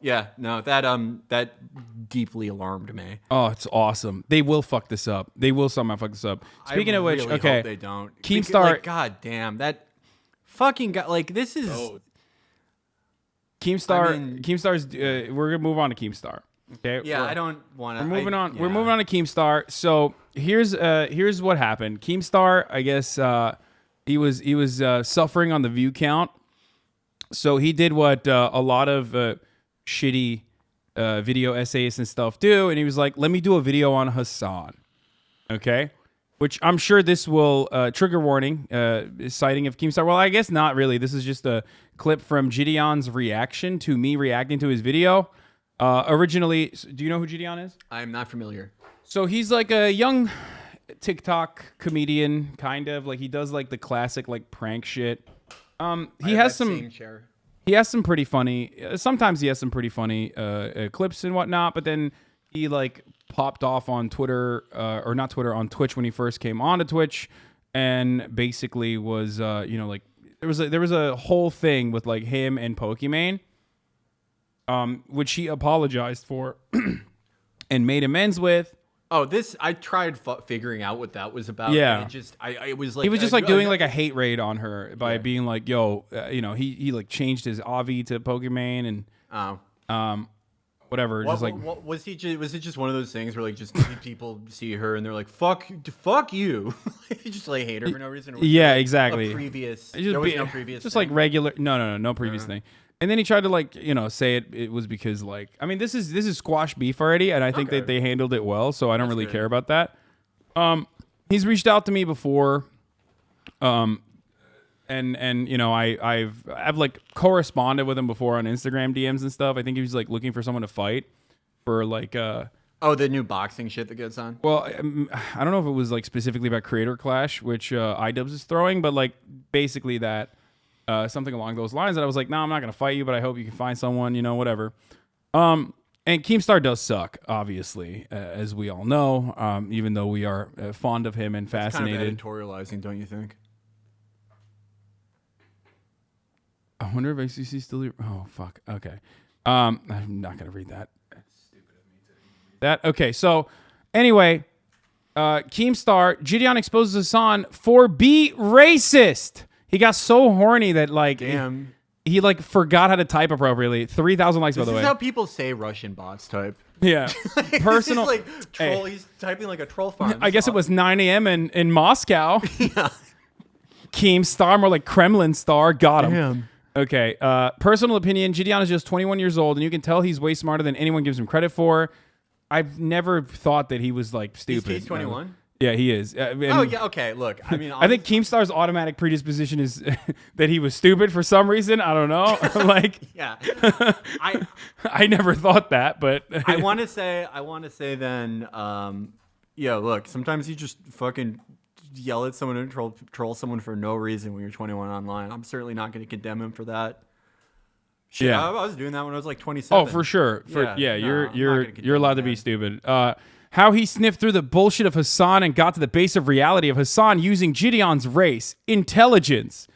Yeah, no, that deeply alarmed me. Oh, it's awesome. They will fuck this up. They will somehow fuck this up. Speaking of which, really okay, hope they don't. Keemstar, Like, God damn, that fucking guy. Like, this is Keemstar's. We're gonna move on to Keemstar. Okay. Yeah, I don't want to. We're moving on. Yeah. We're moving on to Keemstar. So here's what happened. Keemstar, I guess, he was suffering on the view count. So he did what a lot of shitty video essayists and stuff do, and he was like, "Let me do a video on Hasan." Okay, which I'm sure this will trigger warning, citing of Keemstar. Well, I guess not really. This is just a clip from Jidion's reaction to me reacting to his video. Originally, do you know who Jidion is? I'm not familiar. So he's like a young TikTok comedian, kind of like he does like the classic like prank shit. He has some pretty funny. Sometimes he has some pretty funny clips and whatnot. But then he like popped off on Twitter or not Twitter, on Twitch when he first came onto Twitch, and basically was like there was a whole thing with like him and Pokimane, which he apologized for and made amends with. Oh, this I tried figuring out what that was about. Yeah, and it was like he was just like doing like a hate raid on her by being like, "Yo, he like changed his Avi to Pokimane and whatever." Just like, what was he? Was it just one of those things where like just people see her and they're like, "Fuck you," you just like hate her for no reason? Yeah, exactly. There was no previous. Just thing? Like regular. No previous thing. And then he tried to like, say it was because like, I mean, this is squash beef already. And I think that they handled it well. So I don't really care about that. He's reached out to me before. And I've like corresponded with him before on Instagram DMs and stuff. I think he was like looking for someone to fight for like, the new boxing shit that gets on. Well, I don't know if it was like specifically about Creator Clash, which iDubbbz is throwing, but like basically that. Something along those lines. And I was like, no, I'm not going to fight you, but I hope you can find someone, whatever. And Keemstar does suck, obviously, as we all know, even though we are fond of him and fascinated. Kind of editorializing, don't you think? I wonder if ACC still... Oh, fuck. Okay. I'm not going to read that. That's stupid of me to read that. Okay, so anyway, Keemstar, Jidion exposes Hasan for be racist. He got so horny that like he like forgot how to type appropriately. 3,000 likes by the way. This is how people say Russian bots type. Yeah, personal. Like troll. He's typing like a troll farm. I guess it was 9 a.m. in Moscow. Yeah. Keemstar, more like Kremlin star. Got him. Damn. Okay. Personal opinion: Jidion is just 21 years old, and you can tell he's way smarter than anyone gives him credit for. I've never thought that he was like stupid. He's 21. Yeah, he is. Oh, yeah, okay, look, I mean... I think Keemstar's automatic predisposition is that he was stupid for some reason. I don't know. Like, yeah. I never thought that, but... I want to say then, look, sometimes you just fucking yell at someone and troll someone for no reason when you're 21 online. I'm certainly not going to condemn him for that. Shit, yeah. I was doing that when I was like 27. Oh, for sure. You're allowed to be stupid. How he sniffed through the bullshit of Hasan and got to the base of reality of Hasan using Jidion's race, intelligence.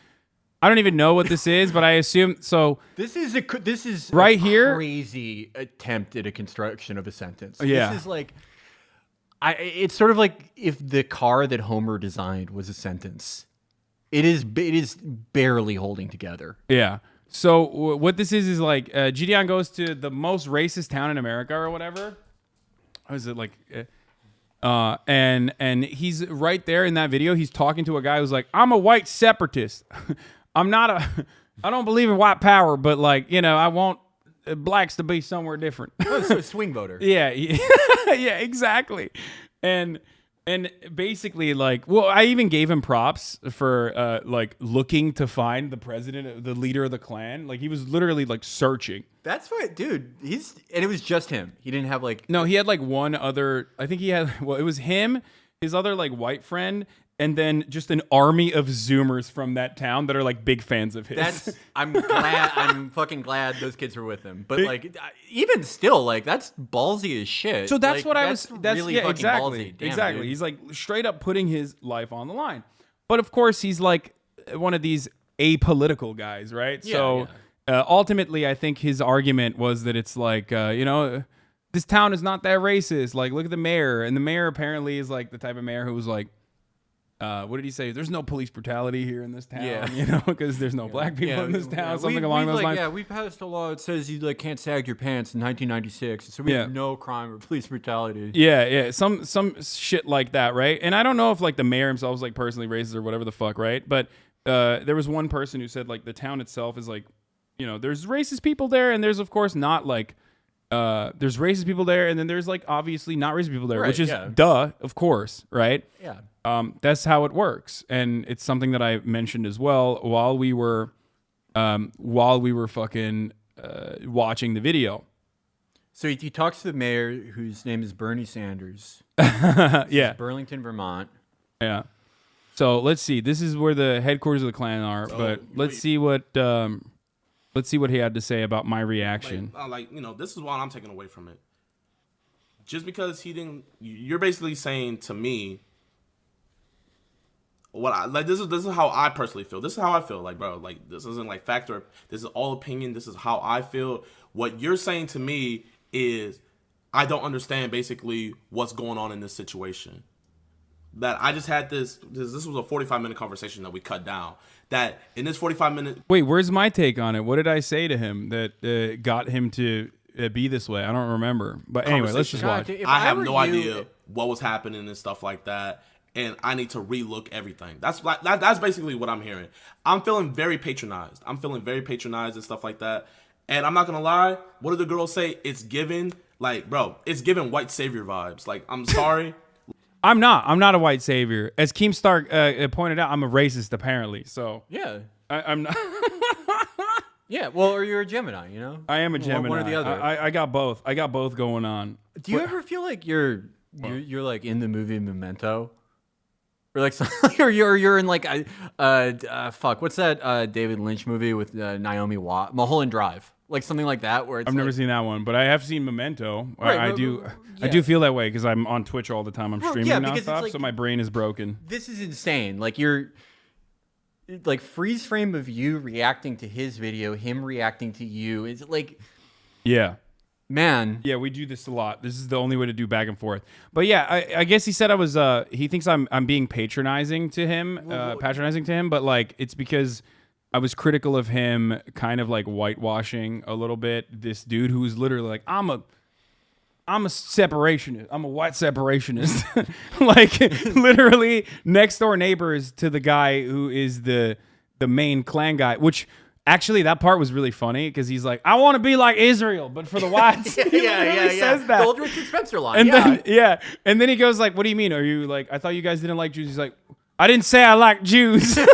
I don't even know what this is, but I assume so. This is right a here. Crazy attempt at a construction of a sentence. Yeah. This is like, it's sort of like if the car that Homer designed was a sentence. It is barely holding together. Yeah. So what this is like Jidion goes to the most racist town in America or whatever. How is it like? And he's right there in that video. He's talking to a guy who's like, "I'm a white separatist. I don't believe in white power, but like, I want blacks to be somewhere different." Oh, so a swing voter. Yeah, yeah, exactly. And basically, like, well, I even gave him props for like looking to find the president, the leader of the Klan. Like, he was literally like searching. That's right, dude. And it was just him. He didn't have like... No, he had like one other... I think he had... Well, it was him, his other like white friend, and then just an army of Zoomers from that town that are like big fans of his. I'm fucking glad those kids were with him. But like, even still, like, that's ballsy as shit. So that's like, what I was... That's really yeah, fucking exactly. ballsy. Damn, exactly. Dude. He's like straight up putting his life on the line. But of course, he's like one of these apolitical guys, right? Yeah, ultimately, I think his argument was that it's like, this town is not that racist. Like, look at the mayor. And the mayor apparently is like the type of mayor who was like, what did he say? There's no police brutality here in this town, because there's no black people in this town, something along those lines. Yeah, we passed a law that says you can't sag your pants in 1996, so we have no crime or police brutality. Yeah, some shit like that, right? And I don't know if like the mayor himself is like personally racist or whatever the fuck, right? But there was one person who said like the town itself is like, there's racist people there, and there's of course not like. There's racist people there, and then there's like obviously not racist people there, which is duh, of course, right? Yeah. That's how it works, and it's something that I mentioned as well while we were fucking watching the video. So he talks to the mayor, whose name is Bernie Sanders. Yeah, Burlington, Vermont. Yeah. So let's see. This is where the headquarters of the Klan are, but let's see what he had to say about my reaction. This is what I'm taking away from it. Just because you're basically saying to me, this is how I personally feel. This is how I feel. Like, bro, like this isn't like factor. This is all opinion. This is how I feel. What you're saying to me is, I don't understand basically what's going on in this situation. That I just had this was a 45-minute conversation that we cut down. That in this 45-minute... Wait, where's my take on it? What did I say to him that got him to be this way? I don't remember. But anyway, let's just watch. I have no idea what was happening and stuff like that. And I need to relook everything. That's basically what I'm hearing. I'm feeling very patronized. And stuff like that. And I'm not going to lie. What did the girl say? It's given, it's given white savior vibes. Like, I'm sorry. I'm not a white savior. As Keemstar pointed out, I'm a racist apparently. So yeah, I'm not. Yeah, well, or you're a Gemini, I am a Gemini. One or the other. I got both. I got both going on. Do you ever feel like you're like in the movie Memento, or like or you're in like what's that David Lynch movie with Naomi Watts, Mulholland Drive? Like something like that, where it's I've never seen that one, but I have seen Memento. Right, I do feel that way because I'm on Twitch all the time. I'm streaming nonstop, so my brain is broken. This is insane. Like you're like freeze frame of you reacting to his video, him reacting to you. Is like, yeah, man. Yeah, we do this a lot. This is the only way to do back and forth. But yeah, I guess he said I was. He thinks I'm being patronizing to him, But like it's because I was critical of him kind of like whitewashing a little bit this dude who's literally like, I'm a separationist. I'm a white separationist. Like literally next door neighbors to the guy who is the main Klan guy, which actually that part was really funny because he's like, I want to be like Israel, but for the whites. yeah. Says that. The old Richard Spencer line. And and then he goes like, what do you mean? Are you like, I thought you guys didn't like Jews. He's like, I didn't say I like Jews. That's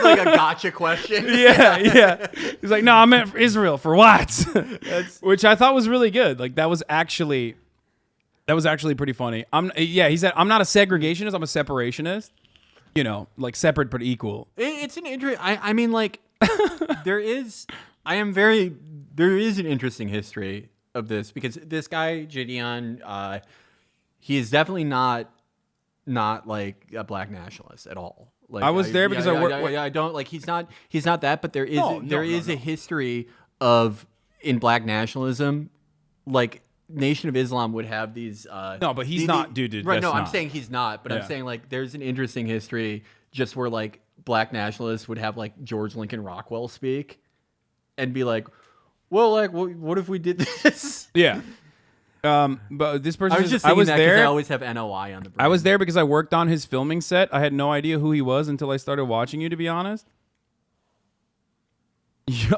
like a gotcha question. Yeah. He's like, no, I meant Israel for whites, which I thought was really good. Like that was actually pretty funny. He said, I'm not a segregationist. I'm a separationist. Like separate but equal. It's an interesting. I mean, like there is an interesting history of this because this guy Jidion, he is definitely not like a black nationalist at all. Like I was there because I don't like he's not that, but there is a history of in black nationalism, like Nation of Islam would have these. No, but he's not, dude. Right? No, I'm saying he's not, but I'm saying like there's an interesting history just where like black nationalists would have like George Lincoln Rockwell speak, and be like, well, like what if we did this? Yeah. But this person, I was there. I always have NOI on the brain. I was there because I worked on his filming set. I had no idea who he was until I started watching you, to be honest.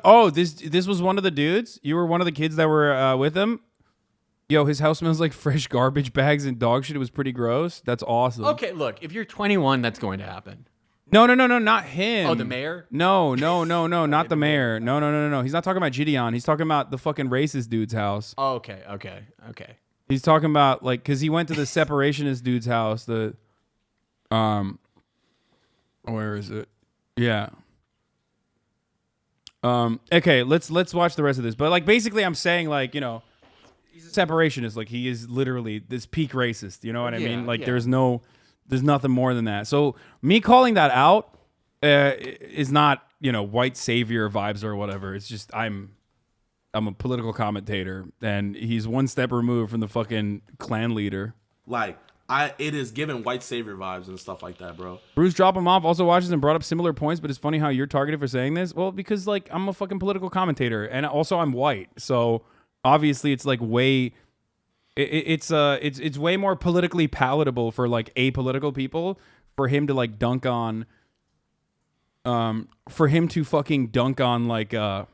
Oh, this was one of the dudes? You were one of the kids that were with him? Yo, his house smells like fresh garbage bags and dog shit. It was pretty gross. That's awesome. Okay, look, if you're 21, that's going to happen. No, not him. Oh, the mayor? No, not the mayor. No. He's not talking about Jidion. He's talking about the fucking racist dude's house. Oh, okay. He's talking about like because he went to the separationist dude's house. Where is it? Yeah. Okay, let's watch the rest of this. But like basically, I'm saying like he's a separationist. Like he is literally this peak racist. You know what I mean? Like there's nothing more than that. So me calling that out is not, white savior vibes or whatever. It's just I'm a political commentator, and he's one step removed from the fucking clan leader. Like, it is giving white savior vibes and stuff like that, bro. Bruce Drop Him Off also watches and brought up similar points, but it's funny how you're targeted for saying this. Well, because like I'm a fucking political commentator, and also I'm white, so obviously it's like way. It's way more politically palatable for like apolitical people for him to like dunk on. For him to fucking dunk on like a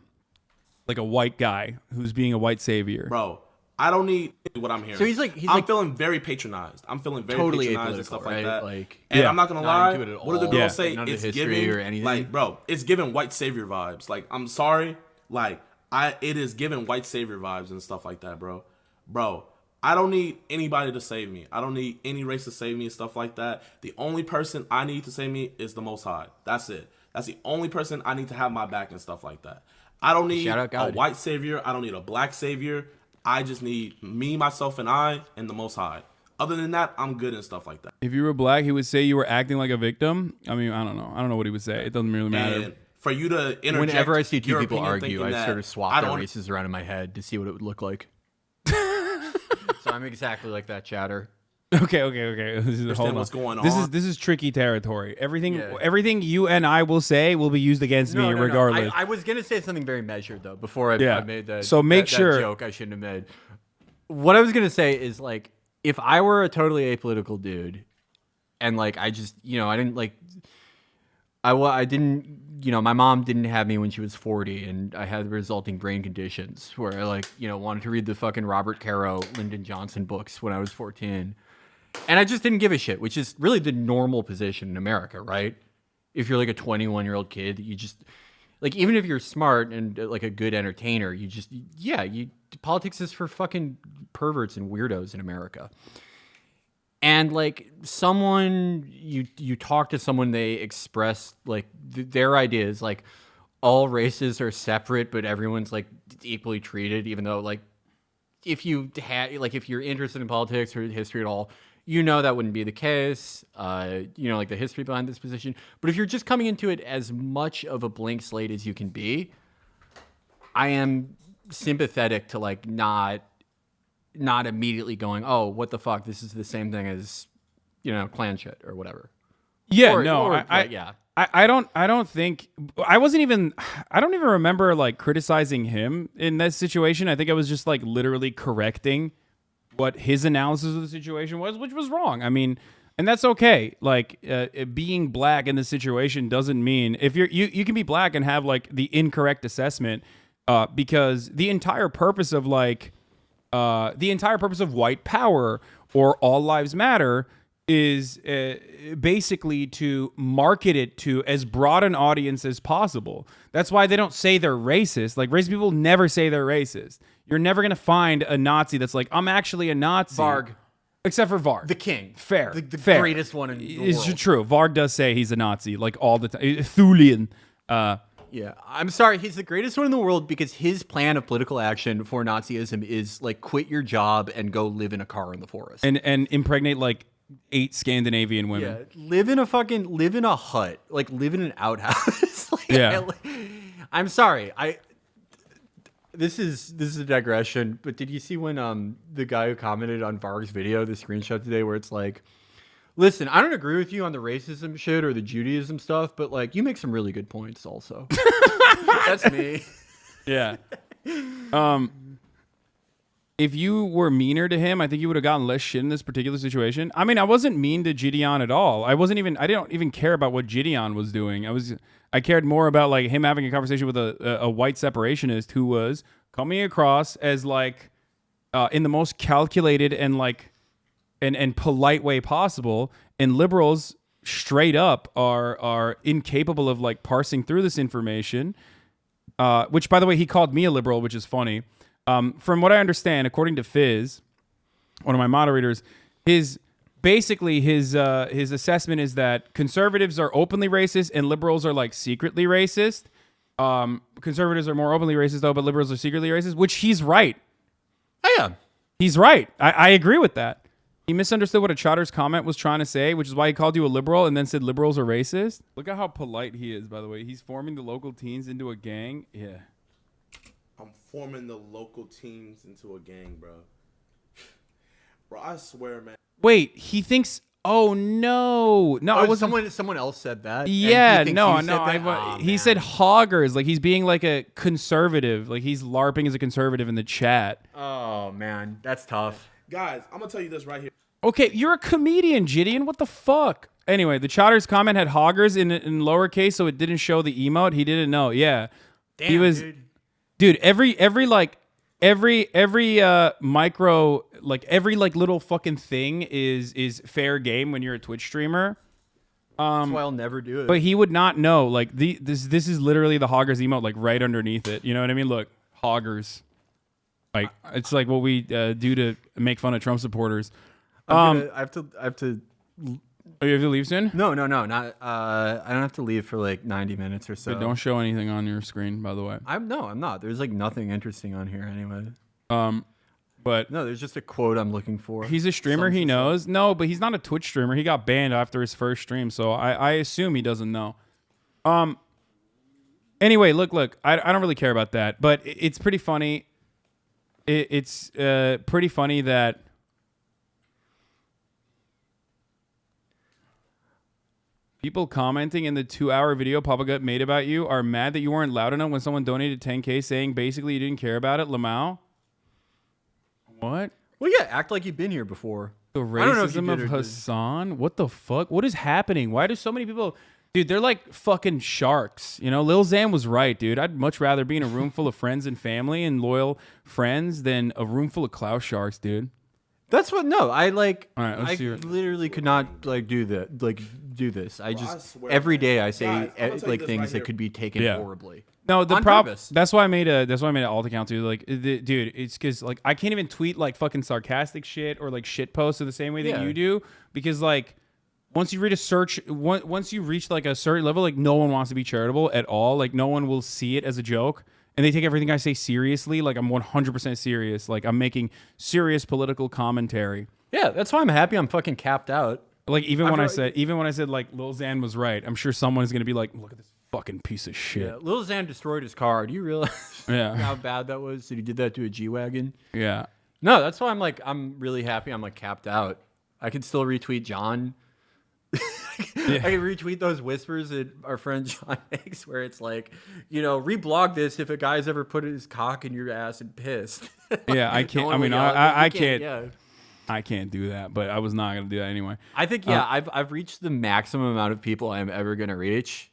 white guy who's being a white savior, bro. I don't need what I'm hearing. So he's I'm feeling very patronized. I'm feeling very totally patronized and stuff right? like that. Like, and I'm not gonna lie. What do the girls say? None It's of history giving or anything. like, bro. It's giving white savior vibes. Like, I'm sorry. Like, it is giving white savior vibes and stuff like that, bro. Bro, I don't need anybody to save me. I don't need any race to save me and stuff like that. The only person I need to save me is the Most High. That's it. That's the only person I need to have my back and stuff like that. I don't need a white savior. I don't need a black savior. I just need me, myself, and I, and the Most High. Other than that, I'm good and stuff like that. If you were black, he would say you were acting like a victim. I mean, I don't know. I don't know what he would say. It doesn't really matter. And for you to interject, whenever I see two people argue, I sort of I swap their don't races around in my head to see what it would look like. So I'm exactly like that chatter. Okay. Understand what's going on. This is tricky territory. Everything you and I will say will be used against me regardless. No. I was gonna say something very measured though before I made that. So make sure that joke I shouldn't have made. What I was gonna say is like if I were a totally apolitical dude, and like I just I didn't like I didn't my mom didn't have me when she was 40, and I had the resulting brain conditions where I like wanted to read the fucking Robert Caro, Lyndon Johnson books when I was 14. And I just didn't give a shit, which is really the normal position in America, right? If you're like a 21-year-old kid, you just like even if you're smart and like a good entertainer, politics is for fucking perverts and weirdos in America. And like someone you talk to someone, they express like their ideas, like all races are separate, but everyone's like equally treated, even though like if you're interested in politics or history at all, that wouldn't be the case, like the history behind this position. But if you're just coming into it as much of a blank slate as you can be, I am sympathetic to like not immediately going, oh, what the fuck? This is the same thing as, clan shit or whatever. Yeah, I don't even remember like criticizing him in that situation. I think I was just like literally correcting what his analysis of the situation was, which was wrong. I mean, and that's okay. Like being black in this situation doesn't mean if you can be black and have like the incorrect assessment, because the entire purpose of white power or all lives matter is basically to market it to as broad an audience as possible. That's why they don't say they're racist. Like racist people never say they're racist. You're never gonna find a Nazi that's like, I'm actually a Nazi. Varg. Except for Varg. The king. Fair. The fair. greatest one in the world. It's true. Varg does say he's a Nazi, like all the time. Thulian. Yeah, I'm sorry. He's the greatest one in the world because his plan of political action for Nazism is like quit your job and go live in a car in the forest. And impregnate like 8 Scandinavian women. Yeah, live in a hut, like live in an outhouse. I'm sorry. This is a digression, but did you see when the guy who commented on Varg's video, the screenshot today, where it's like, listen, I don't agree with you on the racism shit or the Judaism stuff, but like you make some really good points also. That's me. Yeah. If you were meaner to him, I think you would have gotten less shit in this particular situation. I mean, I wasn't mean to Jidion at all. I didn't even care about what Jidion was doing. I cared more about like him having a conversation with a white separationist who was coming across as like in the most calculated and like and polite way possible. And liberals straight up are incapable of like parsing through this information. Which, by the way, he called me a liberal, which is funny. From what I understand, according to Fizz, one of my moderators, his assessment is that conservatives are openly racist and liberals are like secretly racist. Conservatives are more openly racist though, but liberals are secretly racist, which he's right. I am. He's right. I agree with that. He misunderstood what a Chotter's comment was trying to say, which is why he called you a liberal and then said liberals are racist. Look at how polite he is, by the way. He's forming the local teens into a gang. Yeah. I'm forming the local teams into a gang, bro. Bro, I swear, man. Wait, he thinks... Oh, no. No, I wasn't... Someone else said that? Yeah, no. He said hoggers. Like, he's being like a conservative. Like, he's LARPing as a conservative in the chat. Oh, man. That's tough. Guys, I'm going to tell you this right here. Okay, you're a comedian, Jidion. What the fuck? Anyway, the Chotter's comment had hoggers in lowercase, so it didn't show the emote. He didn't know. Yeah. Damn, he was, dude, every micro, like every like little fucking thing is fair game when you're a Twitch streamer. That's why I'll never do it. But he would not know. Like this is literally the hoggers emote, like right underneath it. You know what I mean? Look, hoggers. Like it's like what we do to make fun of Trump supporters. I have to. Oh, you have to leave soon? No, not. I don't have to leave for like 90 minutes or so. But don't show anything on your screen, by the way. I'm not. There's like nothing interesting on here anyway. But no, there's just a quote I'm looking for. He's a streamer. He knows. No, but he's not a Twitch streamer. He got banned after his first stream, so I assume he doesn't know. Anyway, look. I don't really care about that, but it's pretty funny. It's pretty funny that. People commenting in the 2-hour video Papa Gut made about you are mad that you weren't loud enough when someone donated 10K saying basically you didn't care about it, Lamau. What? Well, yeah, act like you've been here before. The racism of Hasan? What the fuck? What is happening? Why do so many people... Dude, they're like fucking sharks. You know, Lil Xan was right, dude. I'd much rather be in a room full of friends and family and loyal friends than a room full of clout sharks, dude. That's what. No, I like. All right, I literally could not like do that. Like do this. I just every day I say like things that could be taken horribly. No, the problem. That's why I made an alt account too. Like, dude, it's because like I can't even tweet like fucking sarcastic shit or like shit posts in the same way that you do because like once you read a search, once you reach like a certain level, like no one wants to be charitable at all. Like no one will see it as a joke. And they take everything I say seriously. Like I'm 100% serious. Like I'm making serious political commentary. Yeah, that's why I'm happy I'm fucking capped out. Like even when I said like Lil Xan was right, I'm sure someone's gonna be like, look at this fucking piece of shit. Yeah, Lil Xan destroyed his car. Do you realize how bad that was? That he did that to a G-Wagon? Yeah. No, that's why I'm really happy I'm like capped out. I can still retweet John. I can retweet those whispers that our friend John makes where it's like, you know, reblog this if a guy's ever put his cock in your ass and pissed. Yeah, I can't. I mean, I can't. Yeah. I can't do that, but I was not gonna do that anyway. I think I've reached the maximum amount of people I'm ever gonna reach,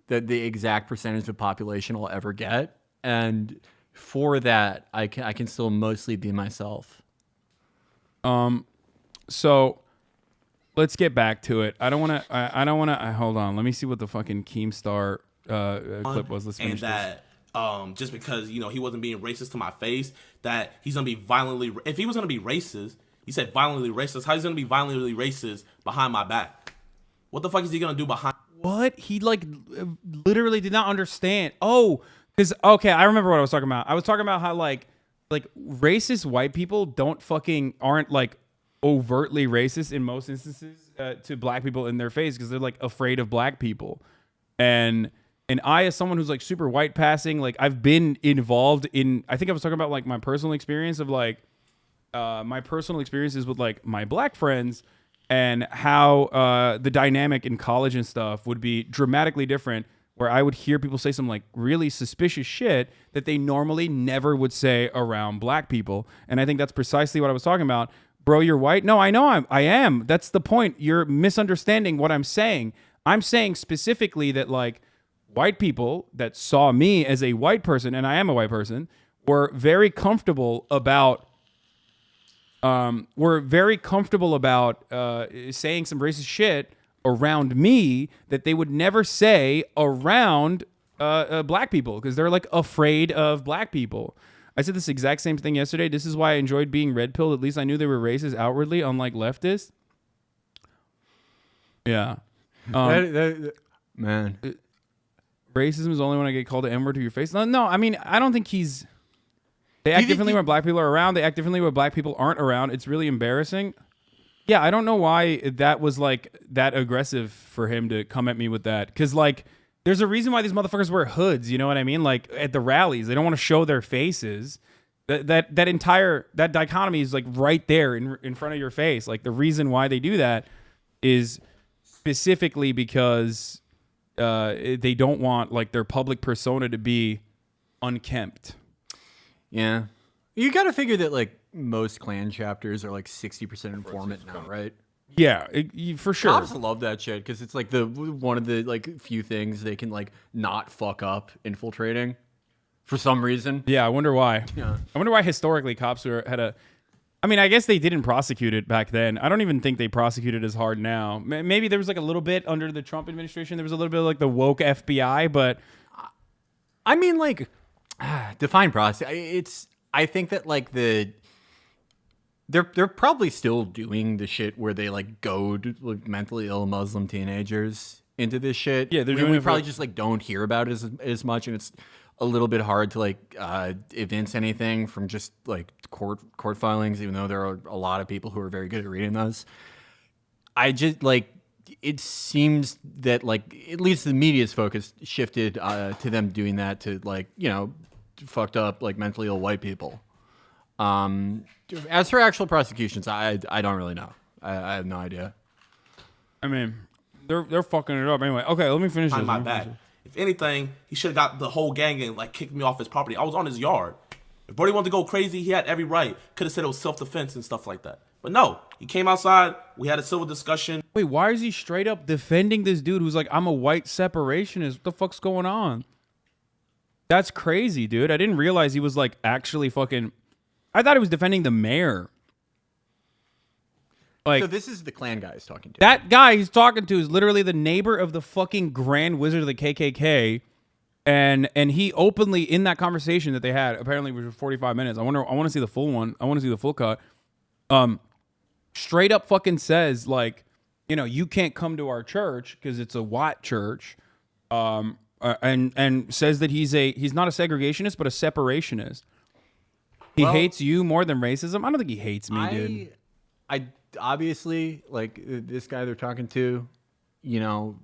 the exact percentage of population I'll ever get, and for that I can still mostly be myself. So. Let's get back to it. I don't want to. Hold on. Let me see what the fucking Keemstar clip was. Let's finish this. Just because he wasn't being racist to my face, that he's gonna be violently. If he was gonna be racist, he said violently racist. How's he gonna be violently racist behind my back? What the fuck is he gonna do behind? What? He like literally did not understand. Oh, because okay, I remember what I was talking about. I was talking about how like racist white people aren't like overtly racist in most instances to black people in their face because they're like afraid of black people. And I, as someone who's like super white passing, like I've been involved in, I think I was talking about like my personal experience of like my personal experiences with like my black friends and how the dynamic in college and stuff would be dramatically different, where I would hear people say some like really suspicious shit that they normally never would say around black people. And I think that's precisely what I was talking about. Bro, you're white? No, I know I am. That's the point. You're misunderstanding what I'm saying. I'm saying specifically that like white people that saw me as a white person, and I am a white person, were very comfortable about saying some racist shit around me that they would never say around black people because they're like afraid of black people. I said this exact same thing yesterday. This is why I enjoyed being red pilled. At least I knew they were racist outwardly, unlike leftists. Yeah. Man. Racism is only when I get called the N-word to your face. No, I mean, I don't think he's... They act differently when black people are around. They act differently when black people aren't around. It's really embarrassing. Yeah, I don't know why that was like that aggressive for him to come at me with that. Because like, there's a reason why these motherfuckers wear hoods. You know what I mean? Like at the rallies, they don't want to show their faces. That entire dichotomy is like right there in front of your face. Like the reason why they do that is specifically because they don't want like their public persona to be unkempt. Yeah, you got to figure that like most clan chapters are like 60% informant now, right? Yeah, for sure. Cops love that shit because it's like the one of the like few things they can like not fuck up infiltrating for some reason. Yeah, I wonder why. Yeah. I wonder why historically cops had a. I mean, I guess they didn't prosecute it back then. I don't even think they prosecute it as hard now. Maybe there was like a little bit under the Trump administration. There was a little bit of like the woke FBI, but I mean, like, define prosecute. I think that like they're probably still doing the shit where they like goad like mentally ill Muslim teenagers into this shit. Yeah, they're doing we it probably just like don't hear about it as much, and it's a little bit hard to like evince anything from just like court filings, even though there are a lot of people who are very good at reading those. I just like it seems that like at least the media's focus shifted to them doing that to like, you know, fucked up like mentally ill white people. As for actual prosecutions, I don't really know. I have no idea. I mean, they're fucking it up anyway. Okay, let me finish this. My bad. If anything, he should have got the whole gang and like kicked me off his property. I was on his yard. If Brody wanted to go crazy, he had every right. Could have said it was self-defense and stuff like that. But no, he came outside. We had a civil discussion. Wait, why is he straight up defending this dude who's like, I'm a white separationist? What the fuck's going on? That's crazy, dude. I didn't realize he was like actually fucking. I thought he was defending the mayor. Like, so this is the Klan guy he's talking to. That guy he's talking to is literally the neighbor of the fucking Grand Wizard of the KKK, and he openly in that conversation that they had, apparently it was 45 minutes. I want to see the full one. I want to see the full cut. Straight up fucking says like, you know, you can't come to our church because it's a white church, and says that he's not a segregationist but a separationist. He hates you more than racism. I don't think he hates me, dude. I obviously, like, this guy they're talking to, you know,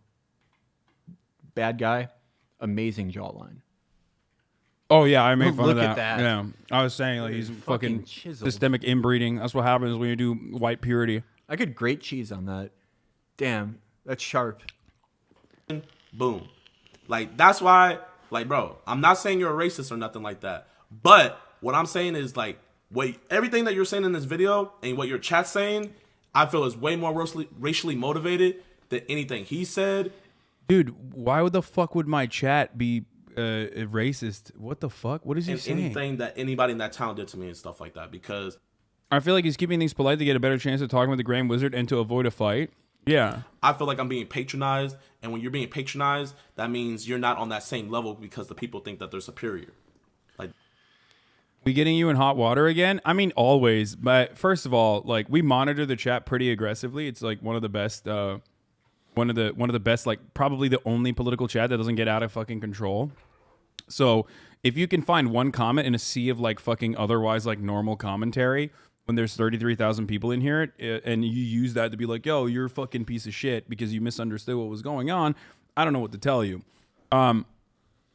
bad guy, amazing jawline. Oh yeah, I made fun Look of at that. Yeah, I was saying like he's fucking chiseled. systemic inbreeding. That's what happens when you do white purity. I could grate cheese on that. Damn, that's sharp. Boom. Like, that's why, like, bro, I'm not saying you're a racist or nothing like that. But what I'm saying is, like, everything that you're saying in this video and what your chat's saying, I feel is way more racially motivated than anything he said. Dude, why the fuck would my chat be racist? What the fuck? What is he saying? Anything that anybody in that town did to me and stuff like that, because I feel like he's keeping things polite to get a better chance of talking with the Grand Wizard and to avoid a fight. Yeah. I feel like I'm being patronized, and when you're being patronized, that means you're not on that same level because the people think that they're superior. Like, we getting you in hot water again? I mean, always. But first of all, like, we monitor the chat pretty aggressively. It's like one of the best, like probably the only political chat that doesn't get out of fucking control. So if you can find one comment in a sea of like fucking otherwise like normal commentary, when there's 33,000 people in here, and you use that to be like, yo, you're a fucking piece of shit because you misunderstood what was going on, I don't know what to tell you.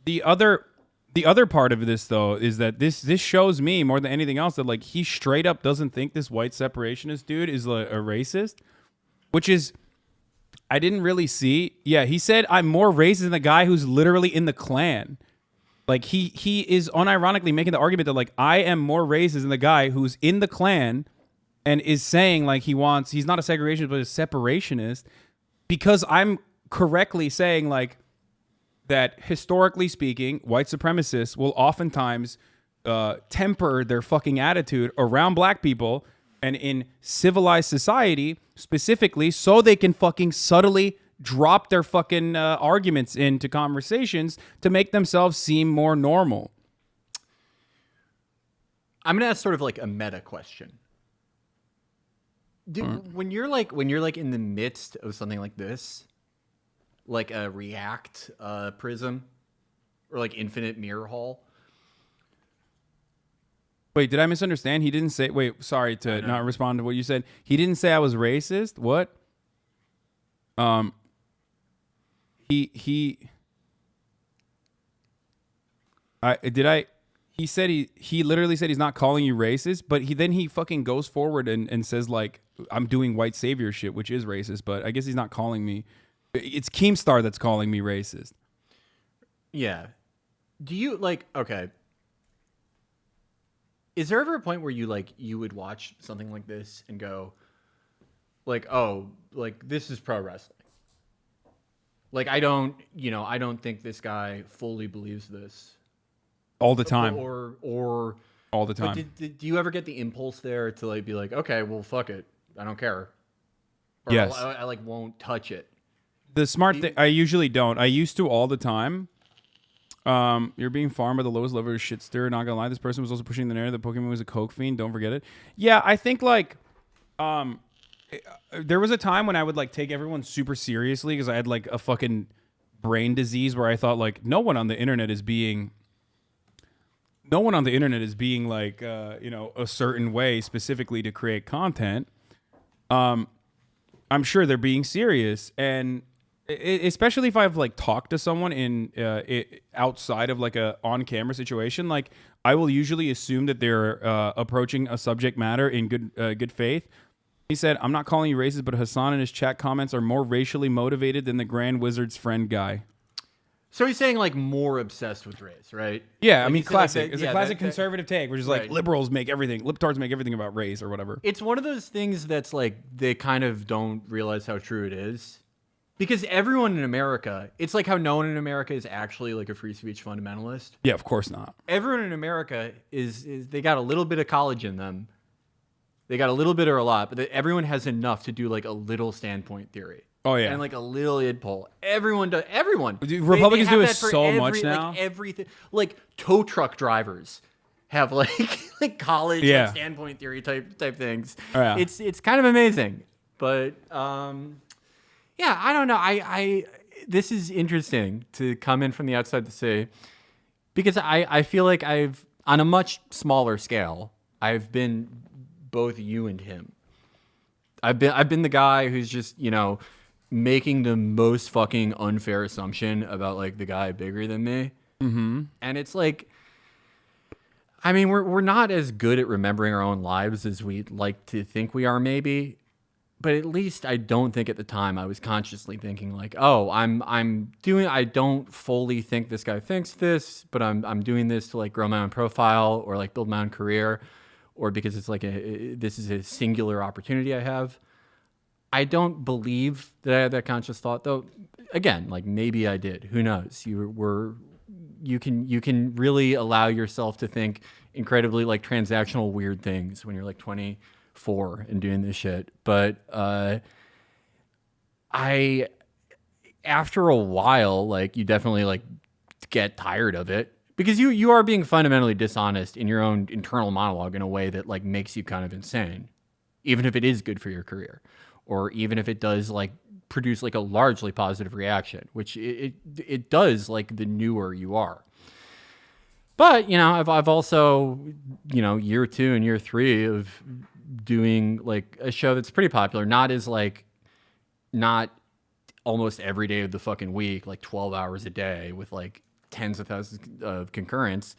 The other part of this though is that this shows me more than anything else that like he straight up doesn't think this white separationist dude is like a racist, which is I didn't really see. Yeah, he said I'm more racist than the guy who's literally in the Klan. Like he is unironically making the argument that like I am more racist than the guy who's in the Klan and is saying like he's not a segregationist but a separationist, because I'm correctly saying like that historically speaking, white supremacists will oftentimes temper their fucking attitude around black people and in civilized society specifically so they can fucking subtly drop their fucking arguments into conversations to make themselves seem more normal. I'm gonna ask sort of like a meta question. Dude, when you're like in the midst of something like this, like a React prism or like infinite mirror hall, Wait, did I misunderstand? He didn't say. Wait, sorry to not respond to what you said. He didn't say I was racist. What? He. He said he literally said he's not calling you racist, but he fucking goes forward and says like I'm doing white savior shit, which is racist. But I guess he's not calling me. It's Keemstar that's calling me racist. Yeah. Do you like? Okay. Is there ever a point where you would watch something like this and go, like, oh, like this is pro wrestling? Like I don't think this guy fully believes this. All the time. Or all the time. Do you ever get the impulse there to like be like, okay, well, fuck it, I don't care. Or yes. I like won't touch it. The smart thing, I usually don't. I used to all the time. You're being farmed by the lowest level of shit stir. Not gonna lie, this person was also pushing the narrative that Pokemon was a coke fiend. Don't forget it. Yeah, I think like, there was a time when I would like take everyone super seriously because I had like a fucking brain disease where I thought like no one on the internet is being like a certain way specifically to create content. I'm sure they're being serious, and especially if I've like talked to someone in outside of like a on-camera situation, like I will usually assume that they're approaching a subject matter in good faith. He said, "I'm not calling you racist, but Hasan and his chat comments are more racially motivated than the Grand Wizard's friend guy." So he's saying like more obsessed with race, right? Yeah, like, I mean, classic. Like it's a classic conservative take, which is like liberals make everything, libtards make everything about race or whatever. It's one of those things that's like they kind of don't realize how true it is. Because everyone in America, it's like how no one in America is actually like a free speech fundamentalist. Yeah, of course not. Everyone in America is they got a little bit of college in them. They got a little bit or a lot, but everyone has enough to do like a little standpoint theory. Oh yeah, and like a little id poll. Everyone does. Everyone. Republicans do it so much now. Like everything. Like tow truck drivers have like college like, standpoint theory type things. Oh, yeah. It's kind of amazing, but yeah, I don't know. I this is interesting to come in from the outside to say because I feel like I've on a much smaller scale I've been both you and him. I've been the guy who's just making the most fucking unfair assumption about like the guy bigger than me. Mm-hmm. And it's like, I mean, we're not as good at remembering our own lives as we'd like to think we are maybe, but at least I don't think at the time I was consciously thinking like, oh, I don't fully think this guy thinks this, but I'm doing this to like grow my own profile or like build my own career or because it's like this is a singular opportunity I have. I don't believe that I had that conscious thought, though. Again, like maybe I did. Who knows? You can really allow yourself to think incredibly like transactional weird things when you're like 24 and doing this shit. But after a while, like you definitely like get tired of it because you are being fundamentally dishonest in your own internal monologue in a way that like makes you kind of insane, even if it is good for your career. Or even if it does like produce like a largely positive reaction, which it does like the newer you are. But I've also year 2 and year 3 of doing like a show that's pretty popular, not almost every day of the fucking week, like 12 hours a day with like tens of thousands of concurrents,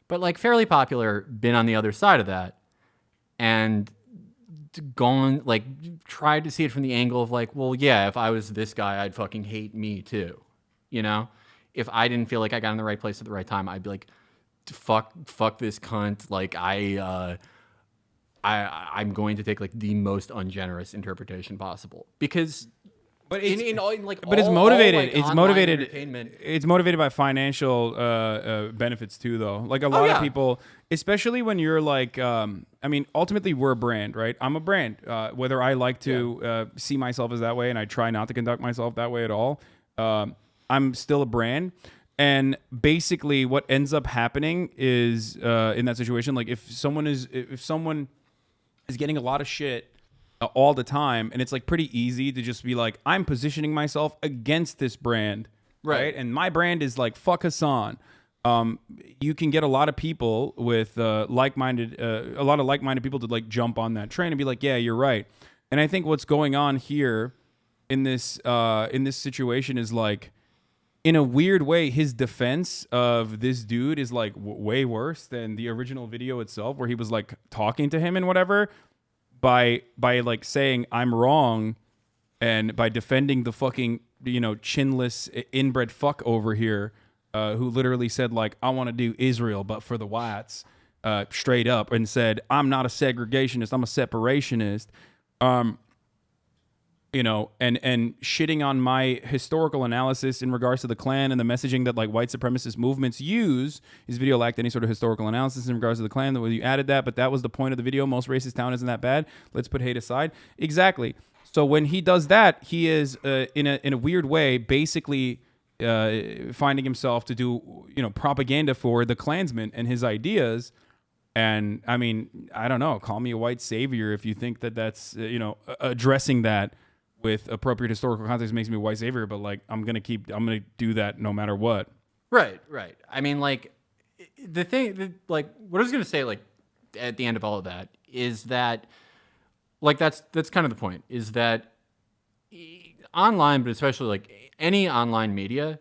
but like fairly popular. Been on the other side of that, and gone like tried to see it from the angle of like, well, yeah, if I was this guy, I'd fucking hate me too. If I didn't feel like I got in the right place at the right time, I'd be like, fuck this cunt. Like I'm going to take like the most ungenerous interpretation possible because. But it's motivated. It's motivated. Entertainment. It's motivated by financial benefits too, though. Like a lot of people, especially when you're like, I mean, ultimately we're a brand, right? I'm a brand. Whether I like to see myself as that way, and I try not to conduct myself that way at all, I'm still a brand. And basically, what ends up happening is in that situation, like if someone is getting a lot of shit all the time, and it's like pretty easy to just be like, I'm positioning myself against this brand, right? And my brand is like fuck Hasan. you can get a lot of people with a lot of like-minded people to like jump on that train and be like, yeah, you're right. And I think what's going on here in this situation is like, in a weird way, his defense of this dude is like way worse than the original video itself, where he was like talking to him and whatever, by like saying I'm wrong, and by defending the fucking chinless inbred fuck over here, who literally said like I want to do Israel but for the whites, straight up, and said I'm not a segregationist, I'm a separationist. And shitting on my historical analysis in regards to the Klan and the messaging that like white supremacist movements use. His video lacked any sort of historical analysis in regards to the Klan. That you added that, but that was the point of the video. Most racist town isn't that bad. Let's put hate aside. Exactly. So when he does that, he is in a weird way basically finding himself to do propaganda for the Klansman and his ideas. And I mean, I don't know. Call me a white savior if you think that that's addressing that with appropriate historical context makes me a white savior, but like I'm gonna do that no matter what. Right. I mean, like the thing, like what I was gonna say, like at the end of all of that is that, like that's kind of the point, is that online, but especially like any online media,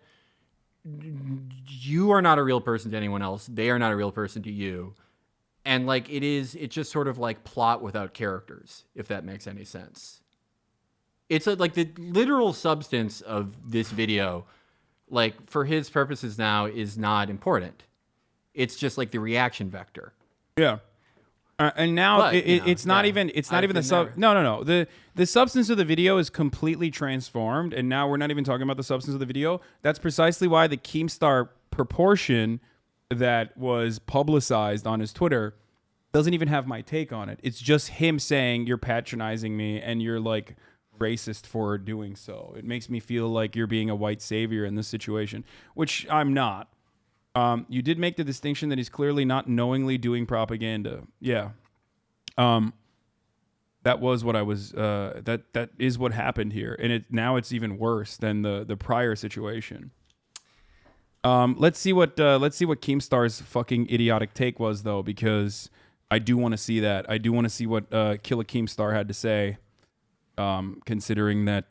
you are not a real person to anyone else. They are not a real person to you, and like it's just sort of like plot without characters, if that makes any sense. It's like the literal substance of this video, like for his purposes now, is not important. It's just like the reaction vector. Yeah. And now it's not even the no. The substance of the video is completely transformed, and now we're not even talking about the substance of the video. That's precisely why the Keemstar proportion that was publicized on his Twitter doesn't even have my take on it. It's just him saying you're patronizing me and you're like racist for doing so. It makes me feel like you're being a white savior in this situation, which I'm not. You did make the distinction that he's clearly not knowingly doing propaganda. Yeah. That was what I was that is what happened here, and now it's even worse than the prior situation. Let's see what Keemstar's fucking idiotic take was, though, because I do want to see that. I do want to see what Killer Keemstar had to say. Considering that,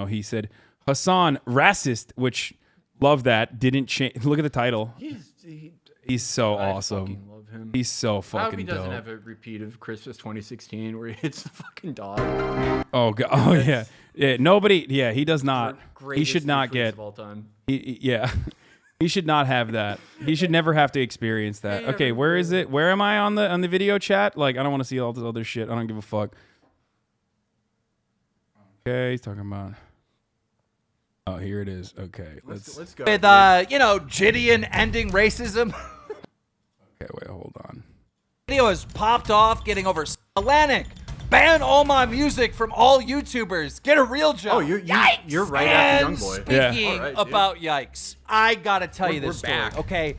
he said, Hasan, racist, which, love that, didn't change. Look at the title. He's so awesome. Fucking love him. He's so fucking dope. I hope he doesn't have a repeat of Christmas 2016 where he hits the fucking dog. Oh, God. Oh, yeah. Yeah, nobody, yeah, he does not. He should not get. Of all time. Yeah. He should not have that. He should never have to experience that. Okay, where is it? Where am I on the video chat? Like, I don't want to see all this other shit. I don't give a fuck. Okay, he's talking about. Oh, here it is. Okay, let's go. With Jidion ending racism. Okay, wait, hold on. Video has popped off, getting over Atlantic. Ban all my music from all YouTubers. Get a real job. Oh, you're right after Young Boy. Speaking about yikes, I gotta tell you this story. Back. Okay,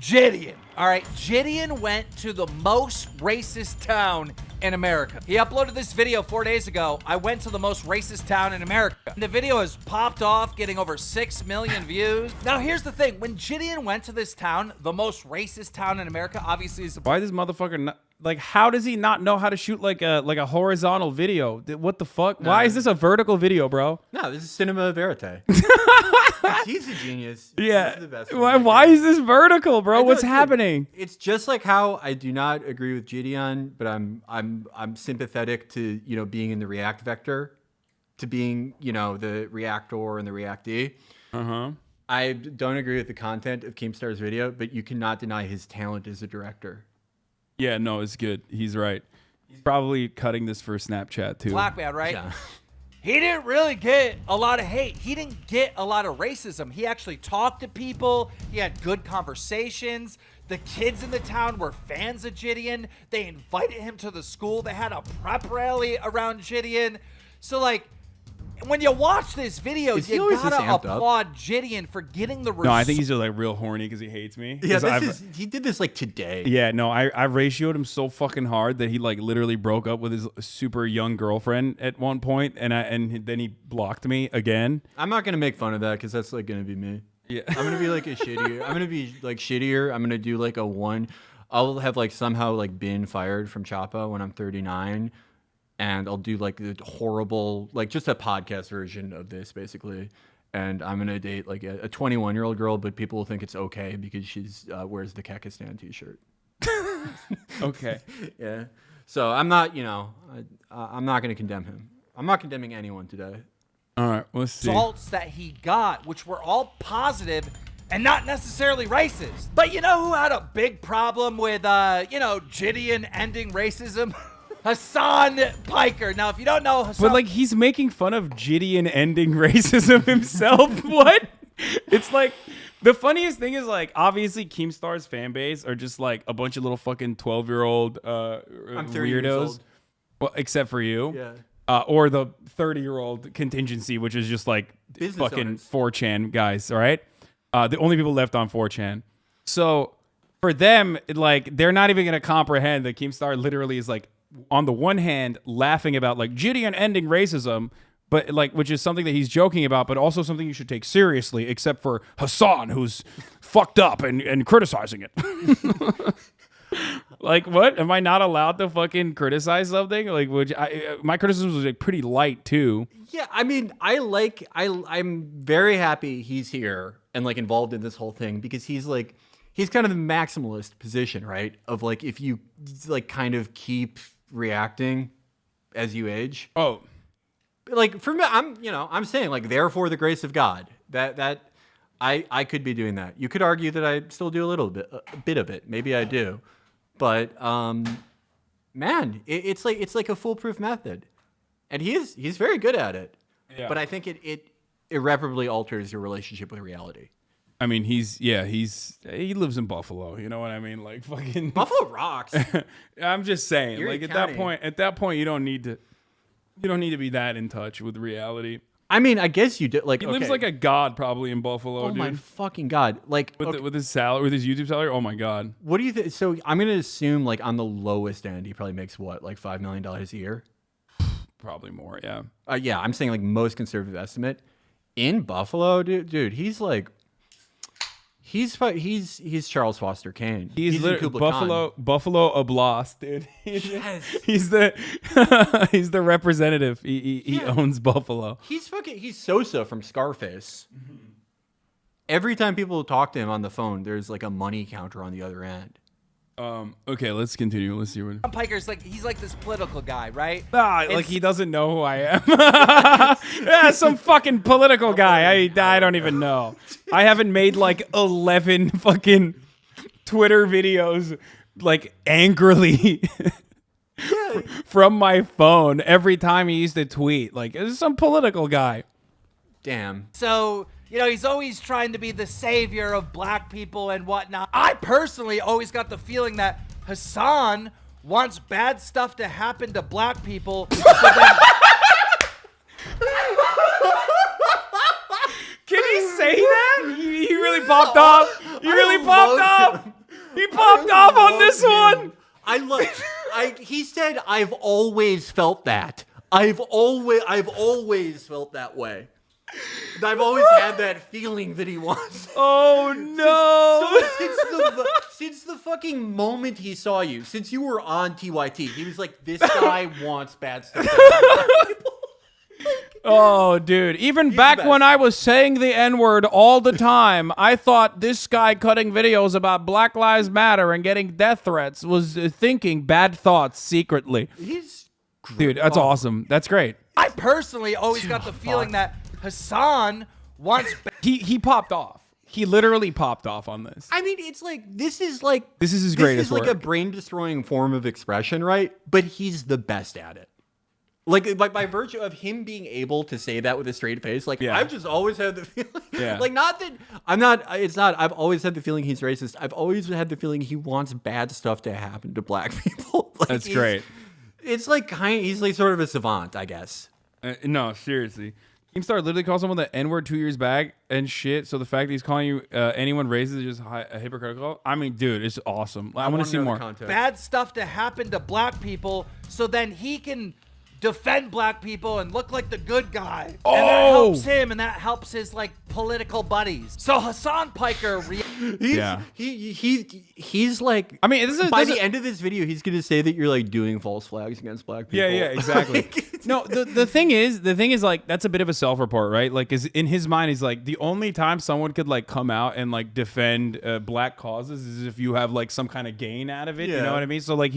Jidion. All right, Jidion went to the most racist town in America. He uploaded this video 4 days ago. I went to the most racist town in America. The video has popped off, getting over 6 million views. Now, here's the thing. When Jidion went to this town, the most racist town in America, obviously is... Why this motherfucker not... Like, how does he not know how to shoot like a horizontal video? What the fuck? No. Why is this a vertical video, bro? No, this is cinema verite. He's a genius. Yeah. He's the best. Why is this vertical, bro? What's happening? It's just like how I do not agree with Jidion, but I'm sympathetic to being in the react vector, to being the reactor and the reactee. I don't agree with the content of Keemstar's video, but you cannot deny his talent as a director. Yeah, no, it's good. He's right. He's probably cutting this for Snapchat too. Black man, right? Yeah. He didn't really get a lot of hate. He didn't get a lot of racism. He actually talked to people. He had good conversations. The kids in the town were fans of Jidion. They invited him to the school. They had a prep rally around Jidion. So, like, when you watch this video, you gotta applaud Jidion for getting the result. No, I think he's just like real horny because he hates me. Yeah, he did this like today. Yeah, no, I ratioed him so fucking hard that he like literally broke up with his super young girlfriend at one point, and then he blocked me again. I'm not gonna make fun of that because that's like gonna be me. Yeah. I'm gonna be like a shittier. I'm gonna be like shittier. I'm gonna do like a one. I'll have like somehow like been fired from Chapo when I'm 39, and I'll do like the horrible, like just a podcast version of this basically. And I'm gonna date like a 21-year-old girl, but people will think it's okay because she's wears the Kekistan t-shirt. Okay. Yeah. So I'm not, I'm not gonna condemn him. I'm not condemning anyone today. All right, let's see. Results that he got, which were all positive and not necessarily racist. But you know who had a big problem with, Jidion ending racism? Hasan Piker. Now, if you don't know Hasan... But, like, he's making fun of Jidion ending racism himself. What? It's like... The funniest thing is, like, obviously Keemstar's fan base are just, like, a bunch of little fucking 12-year-old I'm 30 years weirdos. old. Well, except for you. Yeah. Or the 30-year-old contingency, which is just, like, Business fucking owners. 4chan guys, all right? The only people left on 4chan. So, for them, like, they're not even going to comprehend that Keemstar literally is, like, on the one hand, laughing about, like, Jidion ending racism, but like, which is something that he's joking about, but also something you should take seriously, except for Hasan, who's fucked up and criticizing it. Like, what? Am I not allowed to fucking criticize something? Like, my criticism was like pretty light too. Yeah, I mean, I'm very happy he's here and like involved in this whole thing because he's kind of the maximalist position, right? Of like, if you like kind of keep reacting as you age. Oh. Like for me, I'm saying like, therefore the grace of God that I could be doing that. You could argue that I still do a bit of it. Maybe I do, but man, it's like a foolproof method, and he's very good at it. Yeah. But I think it irreparably alters your relationship with reality. I mean, he lives in Buffalo. You know what I mean? Like fucking Buffalo rocks. I'm just saying, Erie like County. at that point, you don't need to be that in touch with reality. I mean, I guess you do. Like He okay. lives like a god probably in Buffalo, Oh dude. my fucking God! Like With his salary, with his YouTube salary. Oh my god. what do you think? So I'm gonna assume like on the lowest end, he probably makes what, like $5 million a year. Probably more, yeah. Yeah, I'm saying like most conservative estimate in Buffalo, dude. He's like, he's Charles Foster Kane. He's in literally Kublai Khan. Buffalo Oblast, dude. Yes. He's the he's the representative. He owns Buffalo. He's Sosa from Scarface. Every time people talk to him on the phone, there's like a money counter on the other end. Okay, let's continue. Let's see what. Hasan Piker's like, he's like this political guy, right? Like he doesn't know who I am. Yeah, some fucking political guy. I don't even know. I haven't made like 11 fucking Twitter videos like angrily from my phone every time he used to tweet. Like, this is some political guy. Damn. So, he's always trying to be the savior of black people and whatnot. I personally always got the feeling that Hasan wants bad stuff to happen to black people. So then Can he say that? He really popped off. He really popped off. He popped off on this one. He said, I've always felt that. I've always felt that way. I've always had that feeling that he wants. Oh no! Since the fucking moment he saw you, since you were on TYT, he was like, this guy wants bad stuff. Oh, dude. Even back when I was saying the N-word all the time, I thought this guy cutting videos about Black Lives Matter and getting death threats was thinking bad thoughts secretly. Dude, that's awesome. That's great. I personally always got the feeling that Hasan wants He popped off. He literally popped off on this. I mean, it's like, this is his greatest like work. a brain-destroying form of expression, right? But he's the best at it. Like by virtue of him being able to say that with a straight face, like, Yeah. I've just always had the feeling, Yeah. like, I've always had the feeling he's racist. I've always had the feeling he wants bad stuff to happen to black people. Like, That's great. It's like he's like sort of a savant, I guess. No, seriously. Keemstar literally calls someone the N-word 2 years back and shit. So the fact that he's calling you anyone racist is just hypocritical. I mean, dude, it's awesome. I want to see more. bad stuff to happen to black people so then he can defend black people and look like the good guy. Oh. And that helps him, and that helps his like political buddies. So Hasan Piker, he's like, I mean, by the end of this video, he's gonna say that you're like doing false flags against black people. Yeah, exactly. No, the thing is like that's a bit of a self-report, right? Like, is in his mind, he's like the only time someone could like come out and like defend black causes is if you have like some kind of gain out of it. Yeah. You know what I mean? So like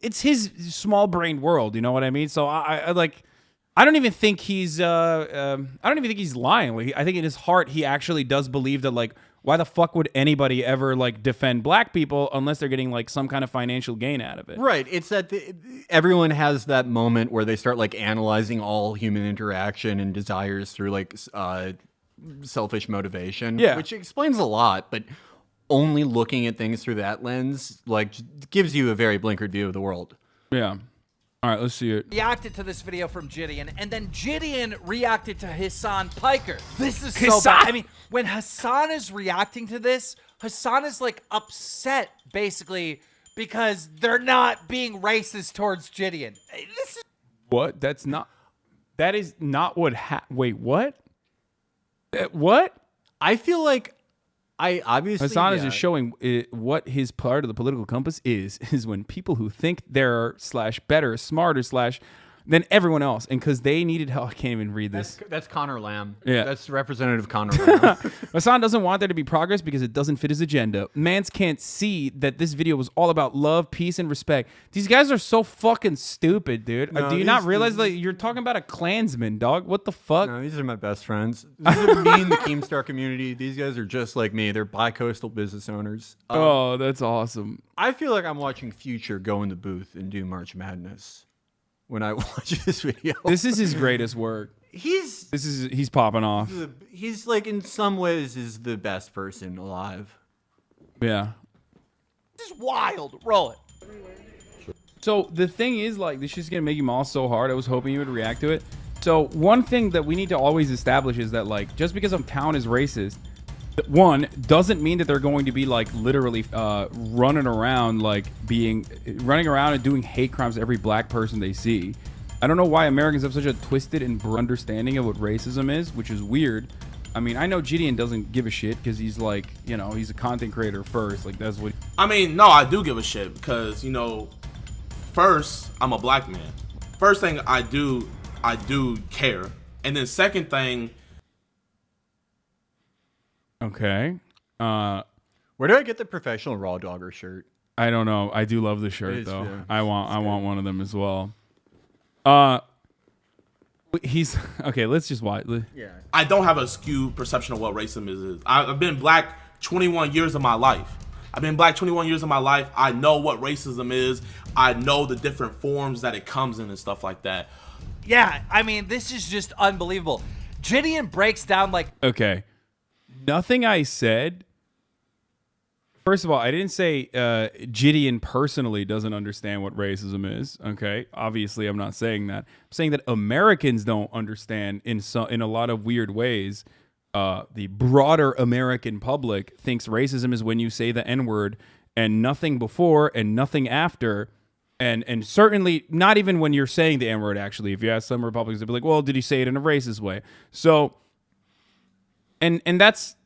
it's his small-brained world. You know what I mean? So I don't even think he's lying. Like, I think in his heart he actually does believe that like, why the fuck would anybody ever like defend black people unless they're getting like some kind of financial gain out of it? Right. It's that everyone has that moment where they start like analyzing all human interaction and desires through like selfish motivation. Yeah. Which explains a lot, but only looking at things through that lens like gives you a very blinkered view of the world. Yeah. All right, let's see it. Reacted to this video from Jidion, and then Jidion reacted to Hasan Piker. This is so bad. I mean, when Hasan is reacting to this, Hasan is like upset basically because they're not being racist towards Jidion. This is what? That is not what wait, what? What? I feel like I obviously Hasan is just showing what his part of the political compass is when people who think they're / better, smarter / than everyone else, and because they needed help. I can't even read this. That's Connor Lamb. Yeah, that's Representative Connor Lamb. Hasan doesn't want there to be progress because it doesn't fit his agenda. Mans can't see that this video was all about love, peace, and respect. These guys are so fucking stupid, dude. No, do you not realize that you're talking about a Klansman, dog? What the fuck? No, these are my best friends. These are me and the Keemstar community. These guys are just like me. They're bi-coastal business owners. Oh, that's awesome. I feel like I'm watching Future go in the booth and do March Madness when I watch this video. This is his greatest work. He's popping off. He's like in some ways is the best person alive. Yeah. This is wild. Roll it. So the thing is, like, this is gonna make him all so hard. I was hoping you would react to it. So one thing that we need to always establish is that, like, just because a town is racist, one doesn't mean that they're going to be like literally running around and doing hate crimes to every black person they see. I don't know why Americans have such a twisted and understanding of what racism is, which is weird. I mean, I know Jidion doesn't give a shit because he's like, you know, he's a content creator first. Like, that's what. I mean, no, I do give a shit because, you know, first, I'm a black man. First thing I do care. And then second thing. Okay. Where do I get the professional Raw Dogger shirt? I don't know. I do love the shirt though. Yeah, I want one of them as well. He's okay. Let's just watch. Yeah. I don't have a skewed perception of what racism is. I've been black 21 years of my life. I know what racism is. I know the different forms that it comes in and stuff like that. Yeah, I mean, this is just unbelievable. Jidion breaks down like. Okay. Nothing I said. First of all, I didn't say Jidion personally doesn't understand what racism is. Okay, obviously, I'm not saying that. I'm saying that Americans don't understand in a lot of weird ways. The broader American public thinks racism is when you say the N-word and nothing before and nothing after, and certainly not even when you're saying the N-word. Actually, if you ask some Republicans, they'll be like, "Well, did he say it in a racist way?" So. And that's,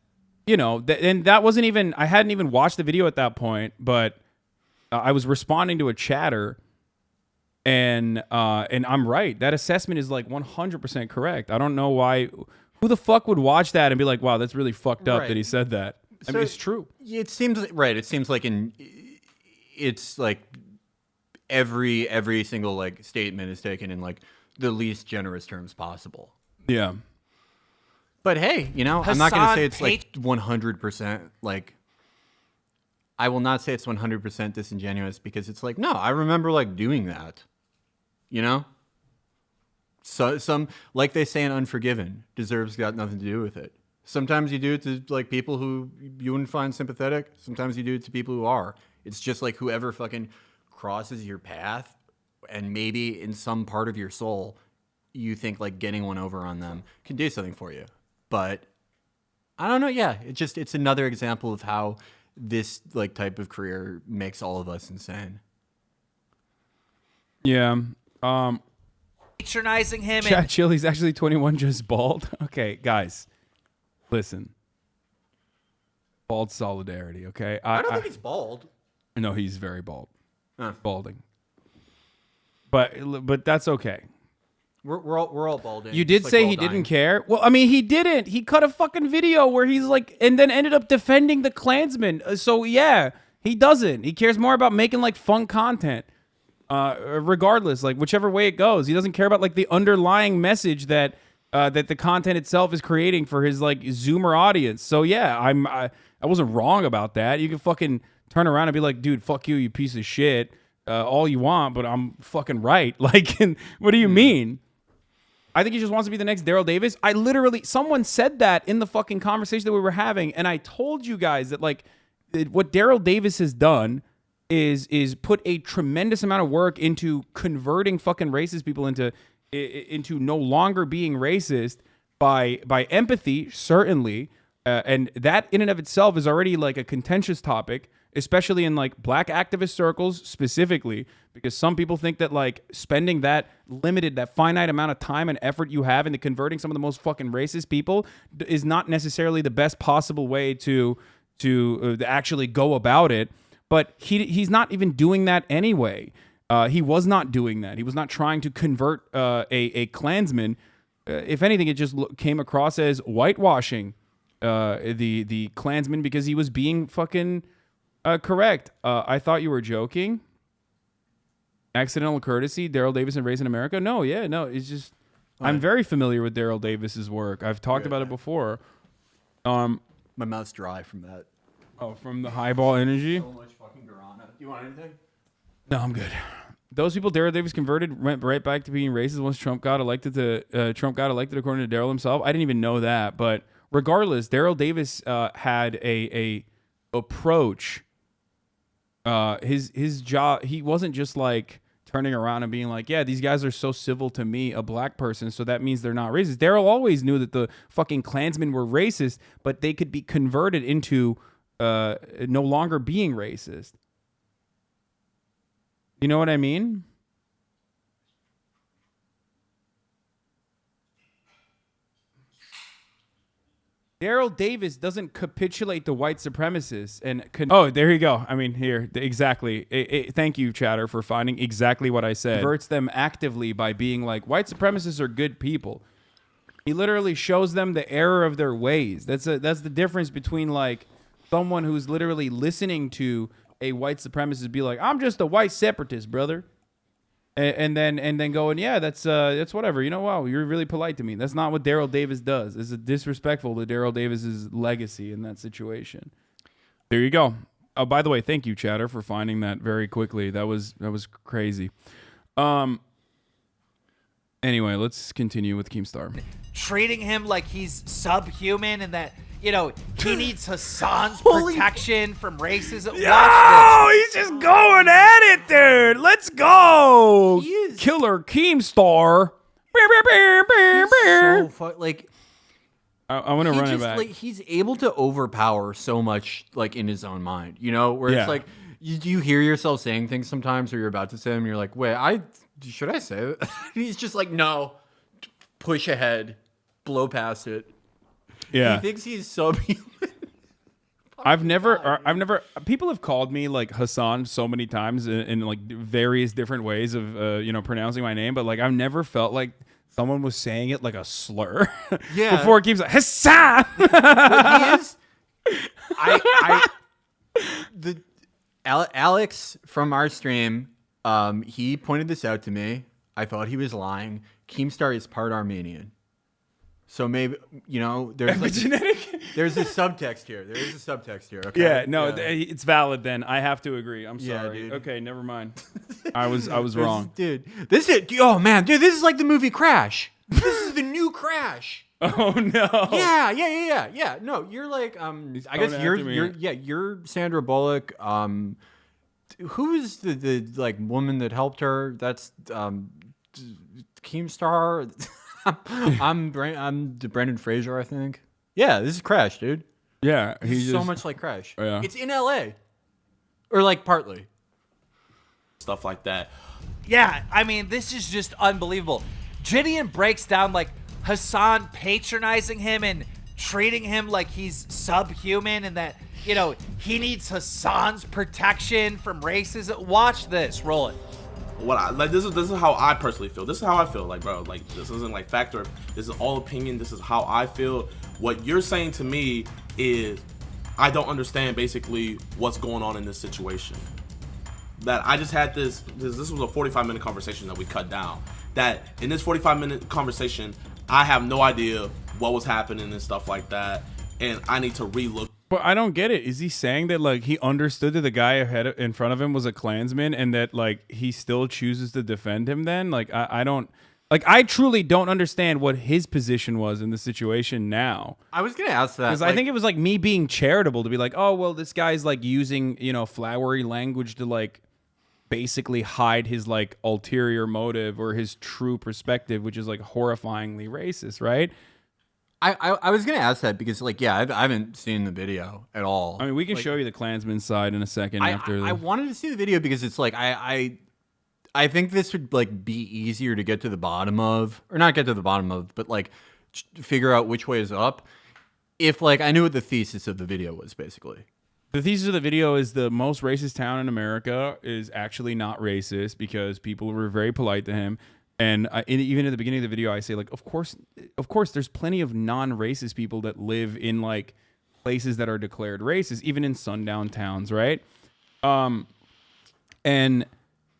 you know, and that wasn't even, I hadn't even watched the video at that point, but I was responding to a chatter, and I'm right. That assessment is like 100% correct. I don't know why, who the fuck would watch that and be like, wow, that's really fucked up that he said that. I mean, it's true. It seems right. It seems like it's like every single like statement is taken in like the least generous terms possible. Yeah. But hey, you know, I'm not going to say it's like 100%. Like, I will not say it's 100% disingenuous because it's like, no, I remember like doing that. You know? So some, like they say in Unforgiven, deserves got nothing to do with it. Sometimes you do it to like people who you wouldn't find sympathetic. Sometimes you do it to people who are. It's just like whoever fucking crosses your path and maybe in some part of your soul you think like getting one over on them can do something for you. But I don't know. Yeah, it's another example of how this like type of career makes all of us insane. Yeah. patronizing him. Chad Chili's actually 21, just bald. Okay, guys, listen. Bald solidarity, okay? I don't think he's bald. No, he's very bald. Balding. But that's okay. We're all balding. You did say he didn't care? Well, I mean, he didn't. He cut a fucking video where he's like, and then ended up defending the Klansmen. So, yeah, he doesn't. He cares more about making, like, fun content. Regardless, like, whichever way it goes. He doesn't care about, like, the underlying message that the content itself is creating for his, like, Zoomer audience. So, yeah, I wasn't wrong about that. You can fucking turn around and be like, dude, fuck you, you piece of shit. All you want, but I'm fucking right. Like, what do you mean? I think he just wants to be the next Daryl Davis. Someone said that in the fucking conversation that we were having, and I told you guys that, like, what Daryl Davis has done is put a tremendous amount of work into converting fucking racist people into no longer being racist by empathy, certainly, and that in and of itself is already like a contentious topic, especially in like black activist circles specifically, because some people think that like spending that finite amount of time and effort you have into converting some of the most fucking racist people is not necessarily the best possible way to actually go about it. But he's not even doing that anyway. He was not doing that. He was not trying to convert a Klansman. If anything, it just came across as whitewashing the Klansman because he was being fucking correct. I thought you were joking. Accidental courtesy, Daryl Davis and Raising America? No, it's just... I'm very familiar with Daryl Davis's work. I've talked about it before. My mouth's dry from that. Oh, from the highball energy? So much fucking guarana. Do you want anything? No, I'm good. Those people Daryl Davis converted went right back to being racist once Trump got elected according to Daryl himself. I didn't even know that, but regardless, Daryl Davis had a approach. His job, he wasn't just like turning around and being like, yeah, these guys are so civil to me, a black person, so that means they're not racist. Daryl always knew that the fucking Klansmen were racist, but they could be converted into no longer being racist. You know what I mean? Daryl Davis doesn't capitulate to white supremacists and oh, there you go. I mean, here exactly. Thank you, Chatter, for finding exactly what I said. Converts them actively by being like, white supremacists are good people. He literally shows them the error of their ways. That's the difference between like someone who's literally listening to a white supremacist be like, I'm just a white separatist, brother. And then going, yeah, that's whatever. You know, wow, you're really polite to me. That's not what Daryl Davis does. It's disrespectful to Daryl Davis's legacy in that situation. There you go. Oh, by the way, thank you, Chatter, for finding that very quickly. That was crazy. Anyway, let's continue with Keemstar. Treating him like he's subhuman and that, you know, he needs Hasan's protection from racism. Yo, he's just going at it, dude. Let's go. Killer Keemstar. So like, I want to run it back. Like, he's able to overpower so much, like, in his own mind, you know, where it's like, you hear yourself saying things sometimes or you're about to say them and you're like, wait, should I say it? He's just like, no, push ahead, blow past it. Yeah. He thinks he's subhuman. I've never, people have called me like Hasan so many times in like various different ways of, pronouncing my name, but like I've never felt like someone was saying it like a slur. Yeah. Before it keeps like, Hasan! He is, Alex from our stream, he pointed this out to me. I thought he was lying. Keemstar is part Armenian. So maybe, there's like, there's a subtext here. There is a subtext here. Okay. Yeah, no, it's valid then. I have to agree. I'm sorry. Dude. Okay, never mind. I was wrong. Dude, this is like the movie Crash. This is the new Crash. Oh no. Yeah. No, you're like I guess you're Sandra Bullock. Who is the like woman that helped her? That's Keemstar. I'm Brendan Fraser, I think. Yeah, this is Crash, dude. Yeah, he's so much like Crash. Yeah. It's in LA. Or like partly. Stuff like that. Yeah, I mean, this is just unbelievable. Jidion breaks down like Hasan patronizing him and treating him like he's subhuman and that, you know, he needs Hasan's protection from racism. Watch this. Roll it. This is how I personally feel. This is how I feel. Like, bro, like, this isn't like factor. This is all opinion. This is how I feel. What you're saying to me is I don't understand basically what's going on in this situation. That I just had this was a 45-minute conversation that we cut down. That in this 45-minute conversation, I have no idea what was happening and stuff like that, and I need to relook. But I don't get it. Is he saying that like he understood that the guy in front of him was a Klansman and that like he still chooses to defend him then? Like I don't like I truly don't understand what his position was in the situation now. I was gonna ask that because I think it was like me being charitable to be like, oh well, this guy's like using, you know, flowery language to like basically hide his like ulterior motive or his true perspective, which is like horrifyingly racist, right? I was gonna ask that because like I haven't seen the video at all. I mean, we can show you the Klansman side in a second. I wanted to see the video because it's like I think this would like be easier to get to the bottom of, or not get to the bottom of, but like figure out which way is up. If like I knew what the thesis of the video was, basically. The thesis of the video is the most racist town in America is actually not racist because people were very polite to him. And even at the beginning of the video, I say, like, of course, there's plenty of non-racist people that live in, like, places that are declared racist, even in sundown towns, right? And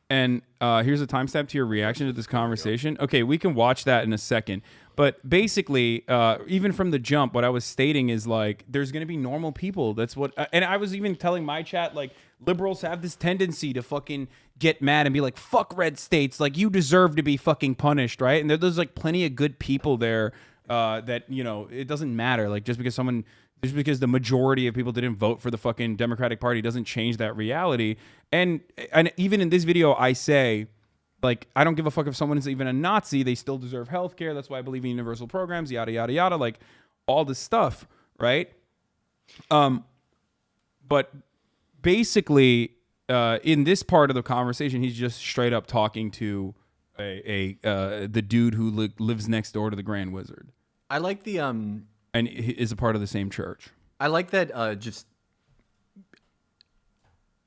here's a timestamp to your reaction to this conversation. Okay, we can watch that in a second. But basically, even from the jump, what I was stating is, like, there's going to be normal people. That's what... and I was even telling my chat, like, liberals have this tendency to fucking get mad and be like, fuck red states. Like, you deserve to be fucking punished, right? And there's, like, plenty of good people there that, you know, it doesn't matter. Like, just because the majority of people didn't vote for the fucking Democratic Party doesn't change that reality. And even in this video, I say... like, I don't give a fuck if someone is even a Nazi. They still deserve health care. That's why I believe in universal programs, yada, yada, yada. Like, all this stuff, right? But basically, in this part of the conversation, he's just straight up talking to the dude who lives next door to the Grand Wizard. I like the... and is a part of the same church. I like that just...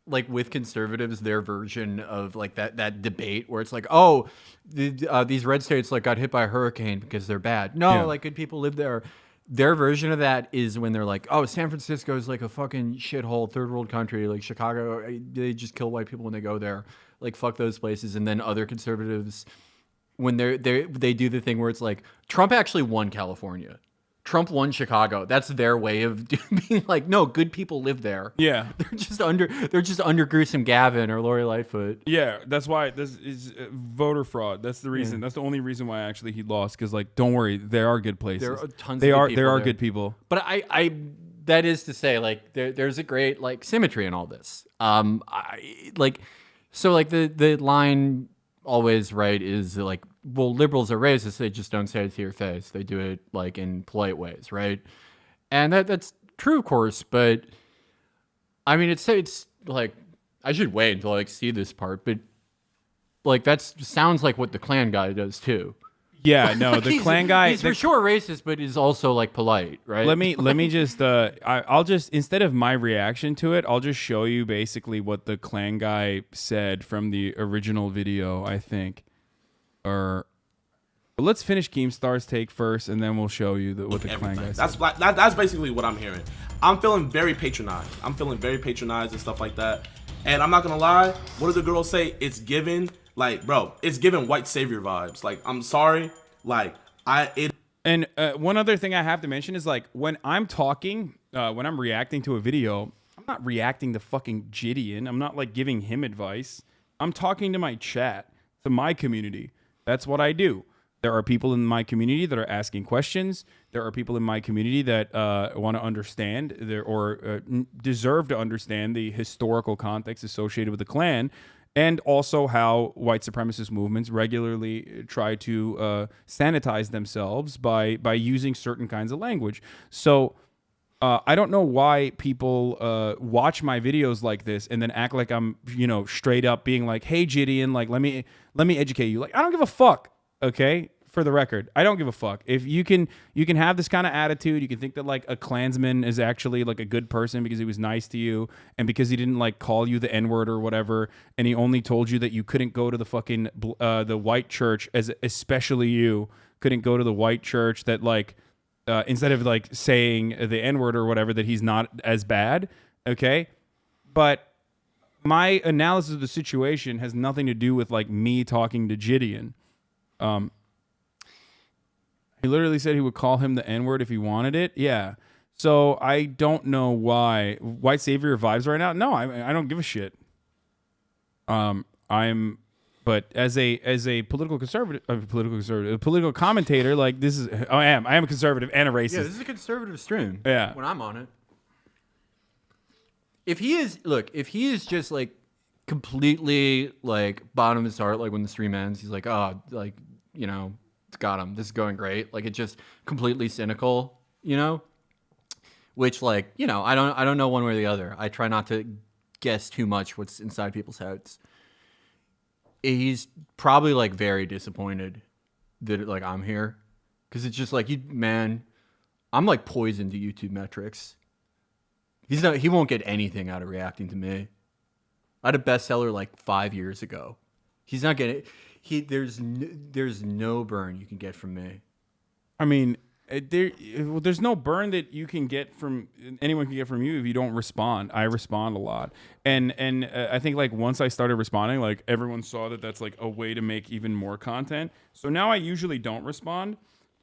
like with conservatives, their version of like that debate where it's like, oh, these red states like got hit by a hurricane because they're bad. No, Yeah. like good people live there. Their version of that is when they're like, oh, San Francisco is like a fucking shithole, third world country. Like Chicago, they just kill white people when they go there. Like fuck those places. And then other conservatives, when they do the thing where it's like, Trump actually won California. Trump won Chicago. That's their way of being like, no, good people live there. Yeah. They're just under Gruesome Gavin or Lori Lightfoot. Yeah, that's why this is voter fraud. That's the reason. Yeah. That's the only reason why actually he lost. Because like, don't worry, there are good places. There are tons. There are good people. But I that is to say, like, there's a great like symmetry in all this. So the line always right is like, well, liberals are racist. They just don't say it to your face. They do it like in polite ways, right? And that's true, of course. But I mean, it's like I should wait until I like see this part. But like that sounds like what the Klan guy does too. Yeah, no, the Klan guy. He's for sure racist, but is also like polite, right? Let me just I'll just, instead of my reaction to it, I'll just show you basically what the Klan guy said from the original video, I think. But let's finish Keemstar's take first, and then we'll show you what the Klan guy said. That's basically what I'm hearing. I'm feeling very patronized. and stuff like that. And I'm not gonna lie. What did the girl say? It's given. Like, bro, it's giving white savior vibes. Like, I'm sorry. Like, And one other thing I have to mention is, like, when I'm talking, when I'm reacting to a video, I'm not reacting to fucking Jidion. I'm not, like, giving him advice. I'm talking to my chat, to my community. That's what I do. There are people in my community that are asking questions. There are people in my community that want to understand or deserve to understand the historical context associated with the Klan, and also how white supremacist movements regularly try to sanitize themselves by using certain kinds of language. So I don't know why people watch my videos like this and then act like I'm, straight up being like, hey, Jidion, like, let me educate you. Like, I don't give a fuck, okay? for the record, I don't give a fuck. If you can have this kind of attitude, you can think that like a Klansman is actually like a good person because he was nice to you and because he didn't like call you the N-word or whatever, and he only told you that you couldn't go to the fucking the white church, especially you couldn't go to the white church, that like instead of like saying the N-word or whatever, that he's not as bad. Okay, but my analysis of the situation has nothing to do with like me talking to Jidion. He literally said he would call him the N-word if he wanted it. Yeah. So I don't know why white savior vibes right now. No, I don't give a shit. But as a political commentator, like this is, I am a conservative and a racist. Yeah, this is a conservative stream. Yeah. When I'm on it. If he is just like completely like bottom of his heart, like when the stream ends, he's like, oh, like, you know, got him. This is going great. Like it's just completely cynical, you know? Which like, you know, I don't know one way or the other. I try not to guess too much what's inside people's heads. He's probably like very disappointed that like I'm here. Cause it's just like, I'm like poison to YouTube metrics. He won't get anything out of reacting to me. I had a bestseller like 5 years ago. He's not getting it. There's no burn you can get from me. I mean, there's no burn that you can get from anyone can get from you if you don't respond. I respond a lot, and I think like once I started responding, like everyone saw that that's like a way to make even more content. So now I usually don't respond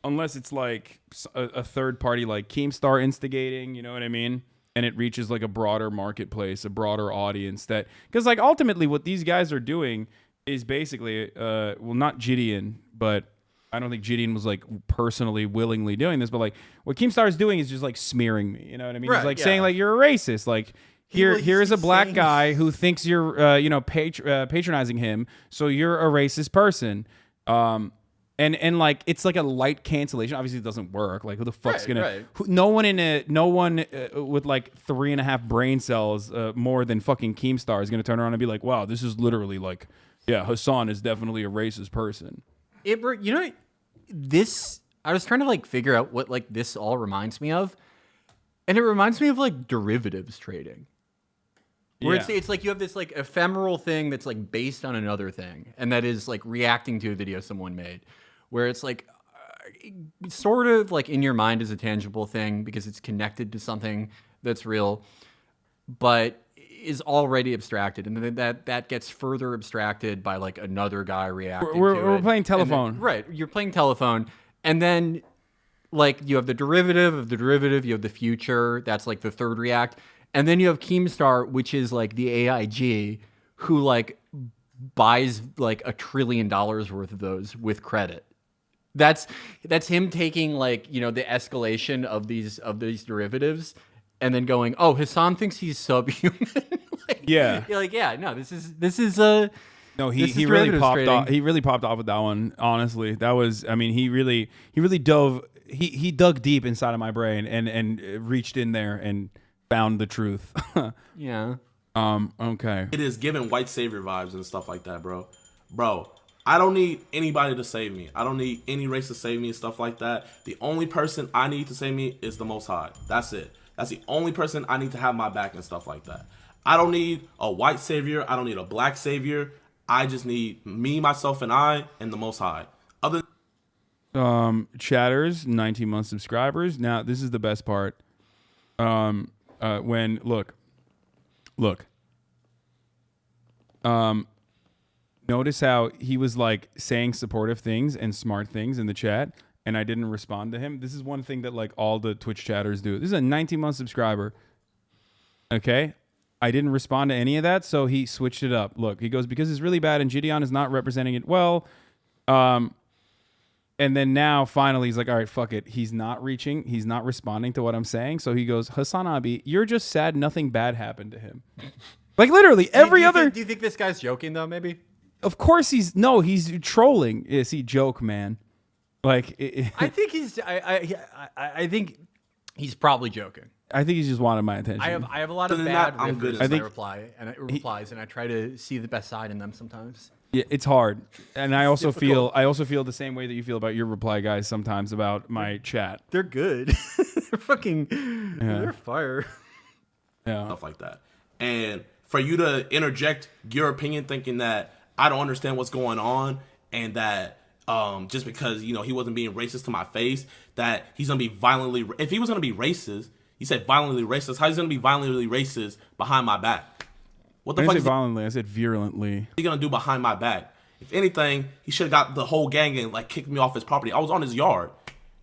unless it's like a third party like Keemstar instigating. You know what I mean? And it reaches like a broader marketplace, a broader audience. That because like ultimately what these guys are doing is basically well, not Jidion, but I don't think Jidion was like personally willingly doing this, but like what Keemstar is doing is just like smearing me. You know what I mean? Right, He's like yeah. saying like you're a racist. Like here's a black guy who thinks you're patronizing him, so you're a racist person. And like it's like a light cancellation. Obviously, it doesn't work. Like who the fuck's gonna? Right. No one with like 3.5 brain cells more than fucking Keemstar is gonna turn around and be like, wow, this is literally like, yeah, Hasan is definitely a racist person. You know, this, I was trying to like figure out what like this all reminds me of. And it reminds me of like derivatives trading. Where Yeah. it's like you have this like ephemeral thing that's like based on another thing. And that is like reacting to a video someone made. Where it's like sort of like in your mind is a tangible thing because it's connected to something that's real. But is already abstracted, and then that gets further abstracted by like another guy reacting to it. We're playing telephone. Then, right, you're playing telephone, and then like you have the derivative of the derivative, you have the future, that's like the third react, and then you have Keemstar, which is like the AIG who like buys like $1 trillion worth of those with credit. That's him taking like, you know, the escalation of these derivatives and then going, oh, Hasan thinks he's subhuman. Like, Yeah. You're like, yeah, no, this is No, this is he really derivatives popped trading. off. He really popped off with that one. Honestly, that was. I mean, he really dove. He dug deep inside of my brain and reached in there and found the truth. Yeah. Okay. It is giving white savior vibes and stuff like that, bro. Bro, I don't need anybody to save me. I don't need any race to save me and stuff like that. The only person I need to save me is the Most High. That's it. That's the only person I need to have my back and stuff like that. I don't need a white savior. I don't need a black savior. I just need me, myself, and I, and the Most High. Other Chatters, 19-month subscribers. Now, this is the best part. When look. Notice how he was like saying supportive things and smart things in the chat, and I didn't respond to him. This is one thing that like all the Twitch chatters do. This is a 19-month subscriber. Okay. I didn't respond to any of that, so he switched it up. Look, he goes, because it's really bad and Jidion is not representing it well. And then now finally he's like, all right, fuck it. He's not responding to what I'm saying. So he goes, HasanAbi, you're just sad nothing bad happened to him. Like literally every other. Do you think this guy's joking though? Maybe. Of course he's trolling. Is he joke, man? Like I think he's. I think he's probably joking. I think he just wanted my attention. I have a lot of Other than bad that, I'm good riffers as in my fuck. replies, and I try to see the best side in them sometimes. Yeah, it's hard, and I also feel the same way that you feel about your reply guys sometimes about my chat. They're good. They're fucking. They're fire. Yeah, stuff like that. And for you to interject your opinion, thinking that I don't understand what's going on, and that just because he wasn't being racist to my face, that he's gonna be violently. If he was gonna be racist, he said violently racist. How he's gonna be violently racist behind my back? What the I fuck didn't is say violently? I said virulently. he gonna do behind my back? If anything, he should have got the whole gang and like kicked me off his property. I was on his yard.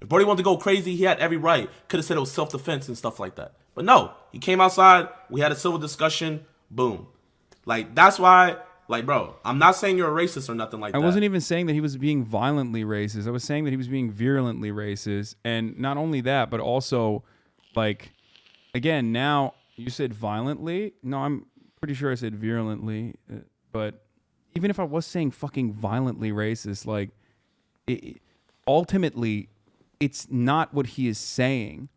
If Brody wanted to go crazy, he had every right. Could have said it was self-defense and stuff like that. But no, he came outside. We had a civil discussion. Boom. Like, that's why, like, bro, I'm not saying you're a racist or nothing like that. I wasn't even saying that he was being violently racist. I was saying that he was being virulently racist. And not only that, but also, like, again, now you said violently. No, I'm pretty sure I said virulently. But even if I was saying fucking violently racist, like, ultimately, it's not what he is saying.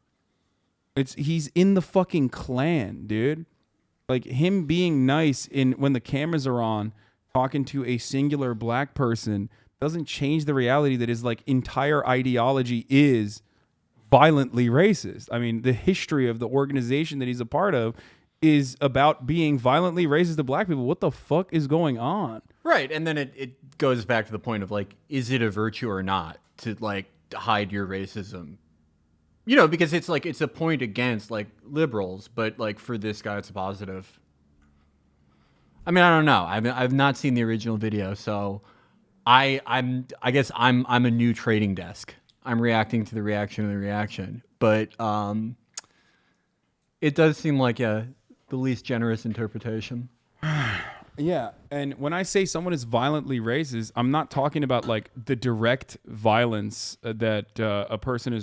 He's in the fucking clan, dude. Like, him being nice when the cameras are on, talking to a singular black person doesn't change the reality that his like entire ideology is violently racist. I mean, the history of the organization that he's a part of is about being violently racist to black people. What the fuck is going on? Right, and then it goes back to the point of like, is it a virtue or not to like hide your racism? Because it's like it's a point against like liberals, but like for this guy, it's a positive. I mean, I don't know. I've not seen the original video, so I guess I'm a new trading desk. I'm reacting to the reaction of the reaction, but it does seem like the least generous interpretation. Yeah, and when I say someone is violently racist, I'm not talking about like the direct violence that a person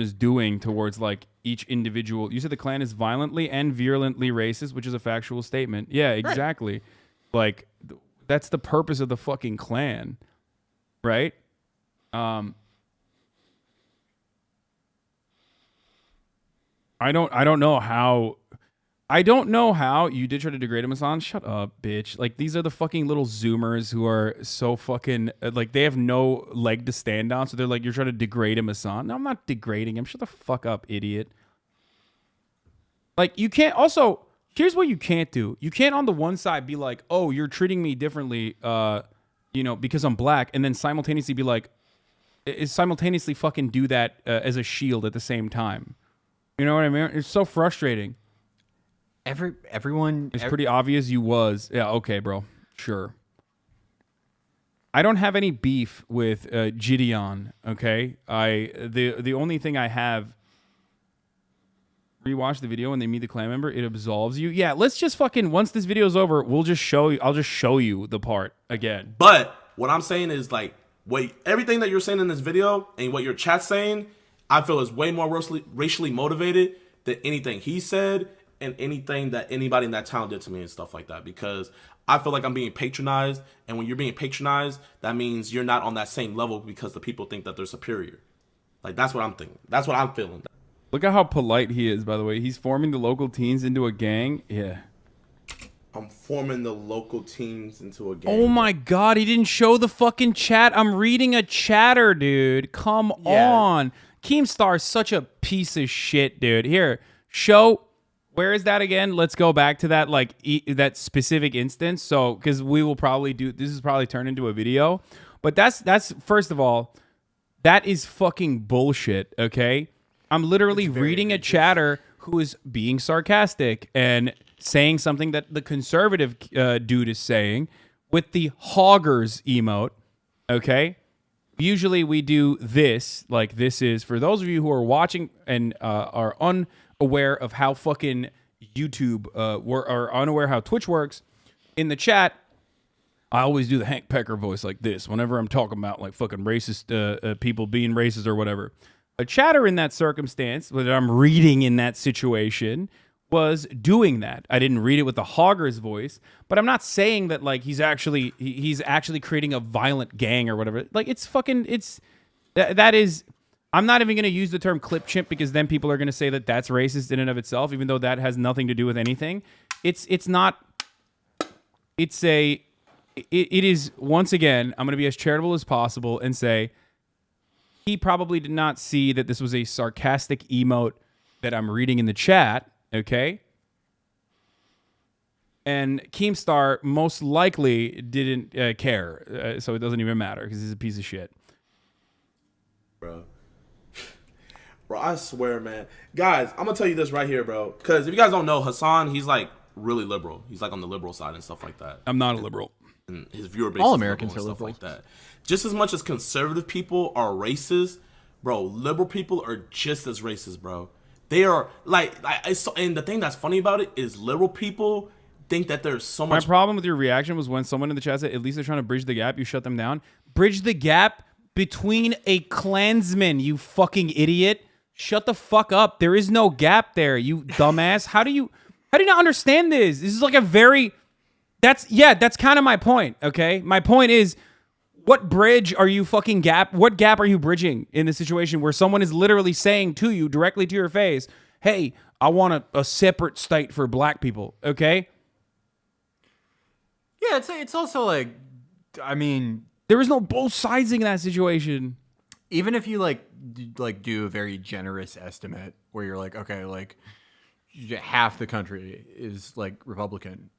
is doing towards like each individual. You said the Klan is violently and virulently racist, which is a factual statement. Yeah, exactly. Right. Like that's the purpose of the fucking Klan, right? I don't know how you did try to degrade him, Hasan. Shut up, bitch. Like, these are the fucking little Zoomers who are so fucking, like, they have no leg to stand on. So they're like, you're trying to degrade him, Hasan. No, I'm not degrading him. Shut the fuck up, idiot. Like, you can't, also, here's what you can't do. You can't on the one side be like, oh, you're treating me differently, because I'm black. And then simultaneously be like, simultaneously fucking do that as a shield at the same time. You know what I mean? It's so frustrating. Everyone... It's pretty obvious you was. Yeah, okay, bro. Sure. I don't have any beef with Jidion, okay? The only thing I have... Rewatch the video when they meet the clan member. It absolves you. Yeah, let's just fucking... Once this video's over, we'll just show you... I'll just show you the part again. But what I'm saying is, like, everything that you're saying in this video and what your chat's saying, I feel is way more racially motivated than anything he said and anything that anybody in that town did to me and stuff like that, because I feel like I'm being patronized, and when you're being patronized, that means you're not on that same level because the people think that they're superior. Like, that's what I'm thinking. That's what I'm feeling. Look at how polite he is, by the way. He's forming the local teens into a gang. Yeah. I'm forming the local teens into a gang. Oh my God, he didn't show the fucking chat. I'm reading a chatter, dude. Come on. Keemstar's such a piece of shit, dude. Here, show... Where is that again? Let's go back to that, like, that specific instance. So, because we will probably this is probably turned into a video. But that's first of all, that is fucking bullshit, okay? I'm literally reading a chatter who is being sarcastic and saying something that the conservative dude is saying with the hoggers emote, okay? Usually we do this, like this is, for those of you who are watching and are unaware of how fucking YouTube or unaware how Twitch works, in the chat, I always do the Hank Pecker voice like this whenever I'm talking about like fucking racist people being racist or whatever. A chatter in that circumstance, that I'm reading in that situation, was doing that. I didn't read it with the hogger's voice, but I'm not saying that like he's actually creating a violent gang or whatever. Like that is. I'm not even going to use the term clip chimp because then people are going to say that that's racist in and of itself, even though that has nothing to do with anything. It's not. It's a it is, once again, I'm going to be as charitable as possible and say he probably did not see that this was a sarcastic emote that I'm reading in the chat, okay? And Keemstar most likely didn't care, so it doesn't even matter because he's a piece of shit. Bro, I swear, man. Guys, I'm going to tell you this right here, bro. Because if you guys don't know, Hasan, he's like really liberal. He's like on the liberal side and stuff like that. I'm not a liberal. And his viewer base all is Americans are liberal and liberal. stuff like that. Just as much as conservative people are racist, bro, liberal people are just as racist, bro. They are and the thing that's funny about it is liberal people think that there's so much. My problem with your reaction was when someone in the chat said, at least they're trying to bridge the gap, you shut them down. Bridge the gap between a Klansman, you fucking idiot. Shut the fuck up. There is no gap there, you dumbass. How do you not understand this? This is like a very... That's kind of my point, okay? My point is, what bridge are you fucking what gap are you bridging in this situation where someone is literally saying to you directly to your face, hey, I want a separate state for black people, okay? Yeah, it's also like, I mean, there is no both sides in that situation. even if you do a very generous estimate where you're like, okay, like half the country is like Republican.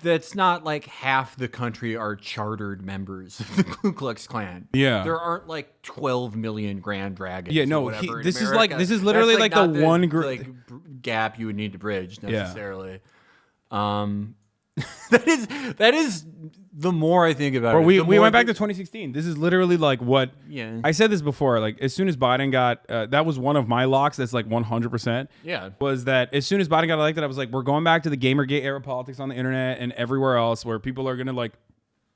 That's not like half the country are chartered members of the Ku Klux Klan. Yeah, there aren't like 12 million Grand Dragons. Yeah, no, this is literally like the one gap you would need to bridge necessarily. Yeah. That is the more I think about it. We went back to 2016. This is literally like what I said this before. Like as soon as Biden got, that was one of my locks. That's like 100%. Yeah. Was that as soon as Biden got elected, I was like, we're going back to the Gamergate era politics on the internet and everywhere else, where people are gonna like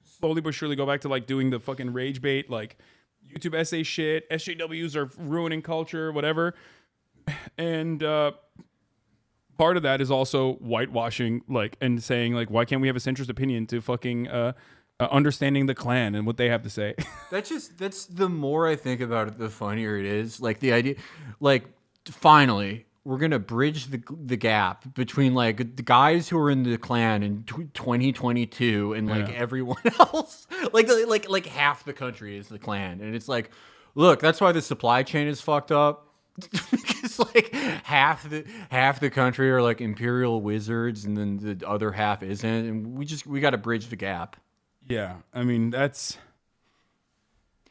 slowly but surely go back to like doing the fucking rage bait, like YouTube essay shit. SJWs are ruining culture, whatever. And part of that is also whitewashing, like, and saying like, why can't we have a centrist opinion to fucking understanding the Klan and what they have to say? That's the more I think about it, the funnier it is. Like the idea, like finally we're gonna bridge the gap between like the guys who are in the Klan in 2022 and like everyone else. Like half the country is the Klan, and it's like, look, that's why the supply chain is fucked up. Because like half the country are like imperial wizards, and then the other half isn't, and we got to bridge the gap. Yeah, I mean that's.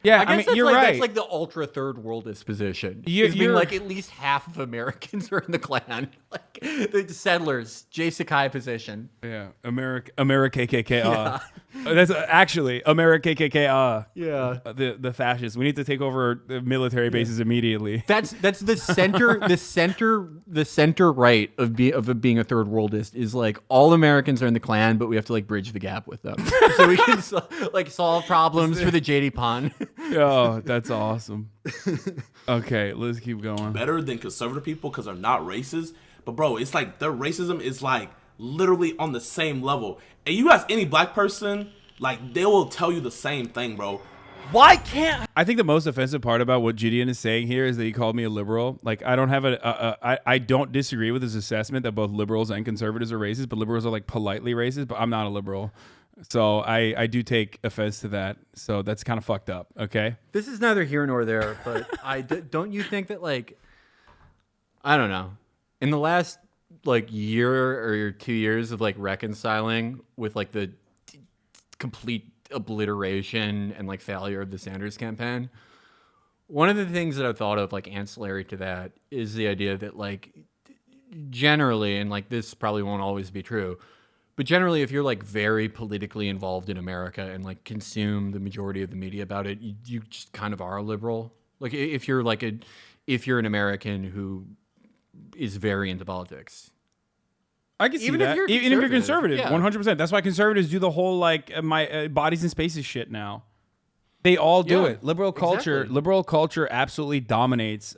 Yeah, I mean you're like, right. That's like the ultra third worldist position. You're like at least half of Americans are in the Klan, like the settlers, Jay Sakai position. Yeah, America KKK. Yeah. That's actually America KKK. Yeah, the fascists. We need to take over the military bases immediately. That's the center. the center right of being a third worldist is like all Americans are in the Klan, but we have to like bridge the gap with them so we can like solve problems for the JD Pond. Oh, that's awesome. Okay, let's keep going. Better than conservative people because they're not racist, but bro, it's like their racism is like literally on the same level. And you ask any black person, like they will tell you the same thing, bro. Why can't I think the most offensive part about what Jidion is saying here is that he called me a liberal. Like I don't have I don't disagree with his assessment that both liberals and conservatives are racist, but liberals are like politely racist. But I'm not a liberal, so I do take offense to that. So that's kind of fucked up. Okay, this is neither here nor there, but don't you think that like I don't know, in the last like year or 2 years of like reconciling with like the complete obliteration and like failure of the Sanders campaign, one of the things that I've thought of like ancillary to that is the idea that like generally, and like this probably won't always be true, but generally if you're like very politically involved in America and like consume the majority of the media about it, you just kind of are a liberal. Like if you're an American who is very into politics. I can see that. Even if you're conservative, 100%. That's why conservatives do the whole like my bodies and spaces shit now. They all do it. Liberal culture absolutely dominates.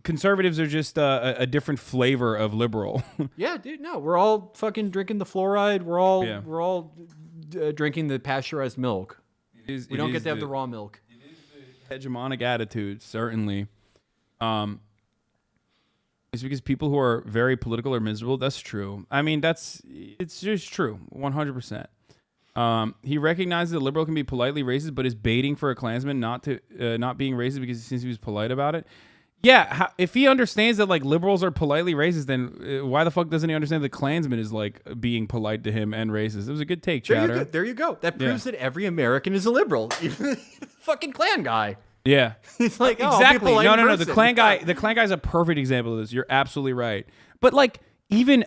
Conservatives are just a different flavor of liberal. Yeah, dude. No, we're all fucking drinking the fluoride. We're all drinking the pasteurized milk. We don't get to have the raw milk. It is the hegemonic attitude, certainly. is because people who are very political are miserable. That's true. I mean, it's just true, 100%. He recognizes that liberal can be politely racist, but is baiting for a Klansman not being racist because since he was polite about it. Yeah, if he understands that like liberals are politely racist, then why the fuck doesn't he understand the Klansman is like being polite to him and racist? It was a good take, Chatter. There you go. That proves that every American is a liberal, even the fucking Klan guy. Yeah, he's like exactly. No. The Klan guy's a perfect example of this. You're absolutely right. But like even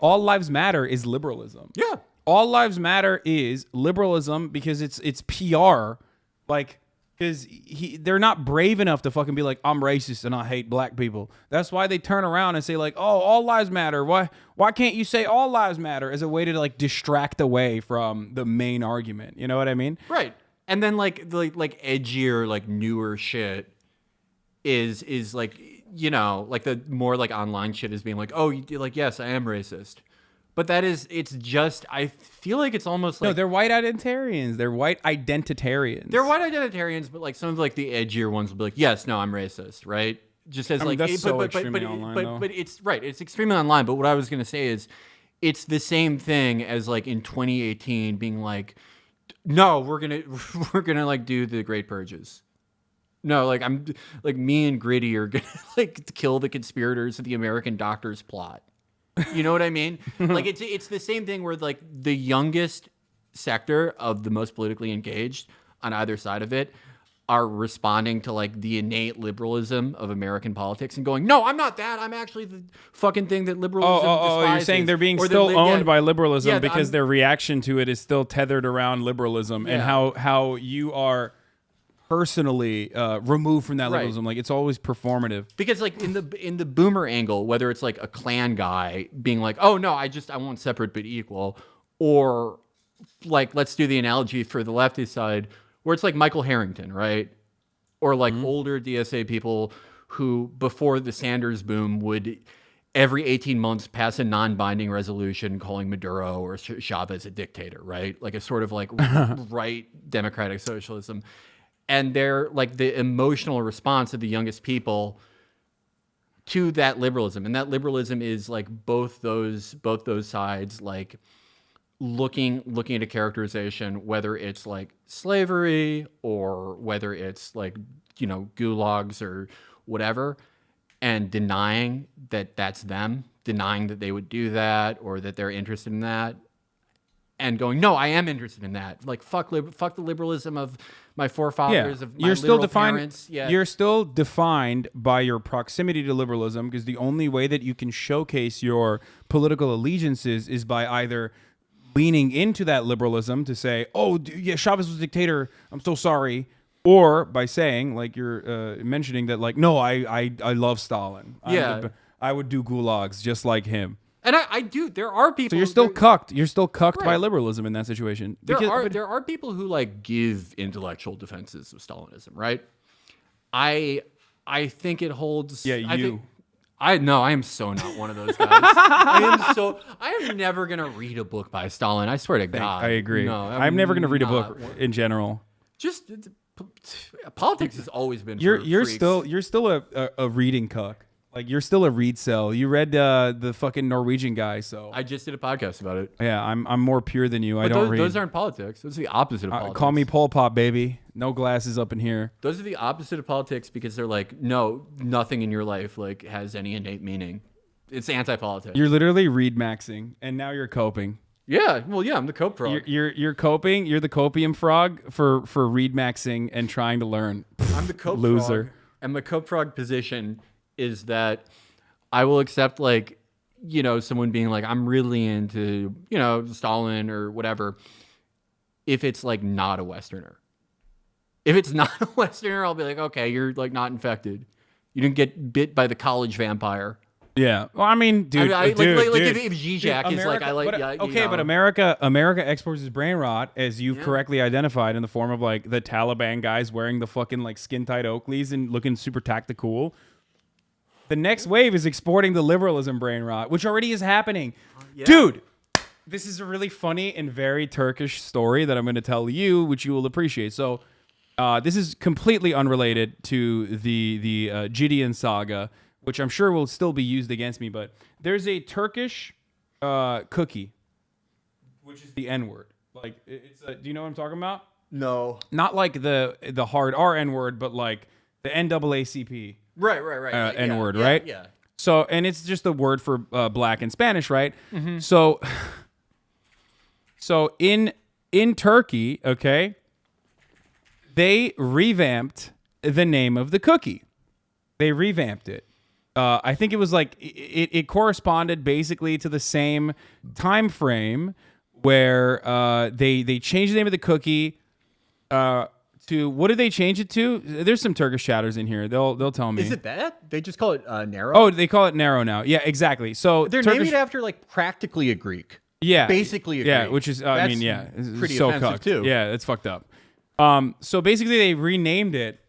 All Lives Matter is liberalism. Yeah, All Lives Matter is liberalism because it's PR, like. Because they're not brave enough to fucking be like, I'm racist and I hate black people. That's why they turn around and say like, oh, all lives matter. Why can't you say all lives matter as a way to like distract away from the main argument? You know what I mean? Right. And then like edgier, like newer shit is like, you know, like the more like online shit is being like, oh, like, yes, I am racist. But it's just, I feel like it's almost like... No, they're white identitarians. They're white identitarians. They're white identitarians, but like some of like the edgier ones will be like, yes, no, I'm racist, right? Just as like... That's so extremely online, though. But it's, right, it's extremely online. But what I was going to say is, it's the same thing as like in 2018 being like, no, we're gonna like do the Great Purges. No, like I'm like me and Gritty are gonna like kill the conspirators of the American Doctors plot. You know what I mean? Like it's the same thing where like the youngest sector of the most politically engaged on either side of it are responding to like the innate liberalism of American politics and going, no, I'm not that. I'm actually the fucking thing that liberalism despises. You're saying they're being still owned by liberalism because their reaction to it is still tethered around liberalism and how you are personally removed from that liberalism. Like it's always performative. Because like in the boomer angle, whether it's like a Klan guy being like, oh no, I want separate but equal, or like let's do the analogy for the leftist side where it's like Michael Harrington, right? Or like older DSA people who before the Sanders boom would every 18 months pass a non-binding resolution calling Maduro or Chavez a dictator, right? Like a sort of like right democratic socialism. And they're like the emotional response of the youngest people to that liberalism. And that liberalism is like both those sides, like looking at a characterization, whether it's like slavery or whether it's like, you know, gulags or whatever, and denying that that's them, denying that they would do that or that they're interested in that. And going, no, I am interested in that. Like, fuck the liberalism of my forefathers, of my you're still defined, parents. Yeah. You're still defined by your proximity to liberalism because the only way that you can showcase your political allegiances is by either leaning into that liberalism to say, oh, yeah, Chavez was a dictator, I'm so sorry. Or by saying, like you're mentioning that, like, no, I love Stalin. Yeah. I would do gulags just like him. And I do. There are people. So you're still cucked. You're still cucked by liberalism in that situation. There are people who like give intellectual defenses of Stalinism, right? I think it holds. Yeah, you. I am so not one of those guys. I am never gonna read a book by Stalin. I swear to God. I agree. No, I'm never gonna read a book in general. Just politics has always been. You're still a reading cuck. Like you're still a read cell. You read the fucking Norwegian guy, so I just did a podcast about it. Yeah, I'm more pure than you. But I don't read. Those aren't politics. Those are the opposite of politics. Call me Pol Pot, baby. No glasses up in here. Those are the opposite of politics because they're like, no, nothing in your life like has any innate meaning. It's anti-politics. You're literally read maxing, and now you're coping. Yeah, well, yeah, I'm the cope frog. You're coping. You're the copium frog for read maxing and trying to learn. I'm the cope loser. Frog, and my cope frog position is that I will accept, like, you know, someone being like, I'm really into, you know, Stalin or whatever, if it's like not a Westerner. If it's not a Westerner, I'll be like, okay, you're like not infected. You didn't get bit by the college vampire. Yeah. Well, I mean, dude. If Zizek is like, I like, but, yeah. Okay, you know. but America exports its brain rot, as you've correctly identified, in the form of like the Taliban guys wearing the fucking like skin tight Oakleys and looking super tactical. The next wave is exporting the liberalism brain rot, which already is happening. Yeah. Dude, this is a really funny and very Turkish story that I'm going to tell you, which you will appreciate. So this is completely unrelated to the Jidion saga, which I'm sure will still be used against me, but there's a Turkish cookie, which is the N-word. Like, do you know what I'm talking about? No. Not like the hard R N-word, but like the NAACP. Right. N-word, yeah, right? Yeah. So, and it's just the word for black in Spanish, right? Mm-hmm. So in Turkey, okay, they revamped the name of the cookie. They revamped it. I think it was like it corresponded basically to the same time frame where they changed the name of the cookie to, what did they change it to? There's some Turkish chatters in here. They'll tell me. Is it that? They just call it narrow? Oh, they call it narrow now. Yeah, exactly. So they're naming it after like practically a Greek. Yeah, basically a yeah, Greek. which is it's pretty so offensive cucked. too. Yeah, it's fucked up. So basically they renamed it,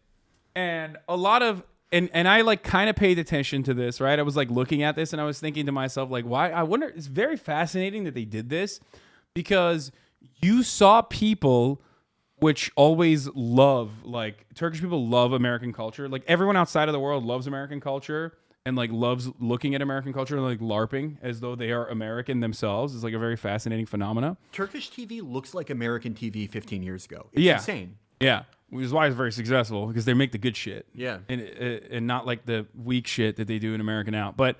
and a lot of and I like kind of paid attention to this, right? I was like looking at this and I was thinking to myself, like, why? I wonder. It's very fascinating that they did this, because you saw people which always love, like, Turkish people love American culture. Like, everyone outside of the world loves American culture and like loves looking at American culture and like LARPing as though they are American themselves. It's like a very fascinating phenomena. Turkish TV looks like American TV 15 years ago. It's insane. Yeah, which is why it's very successful, because they make the good shit. Yeah. And not like the weak shit that they do in American Out. But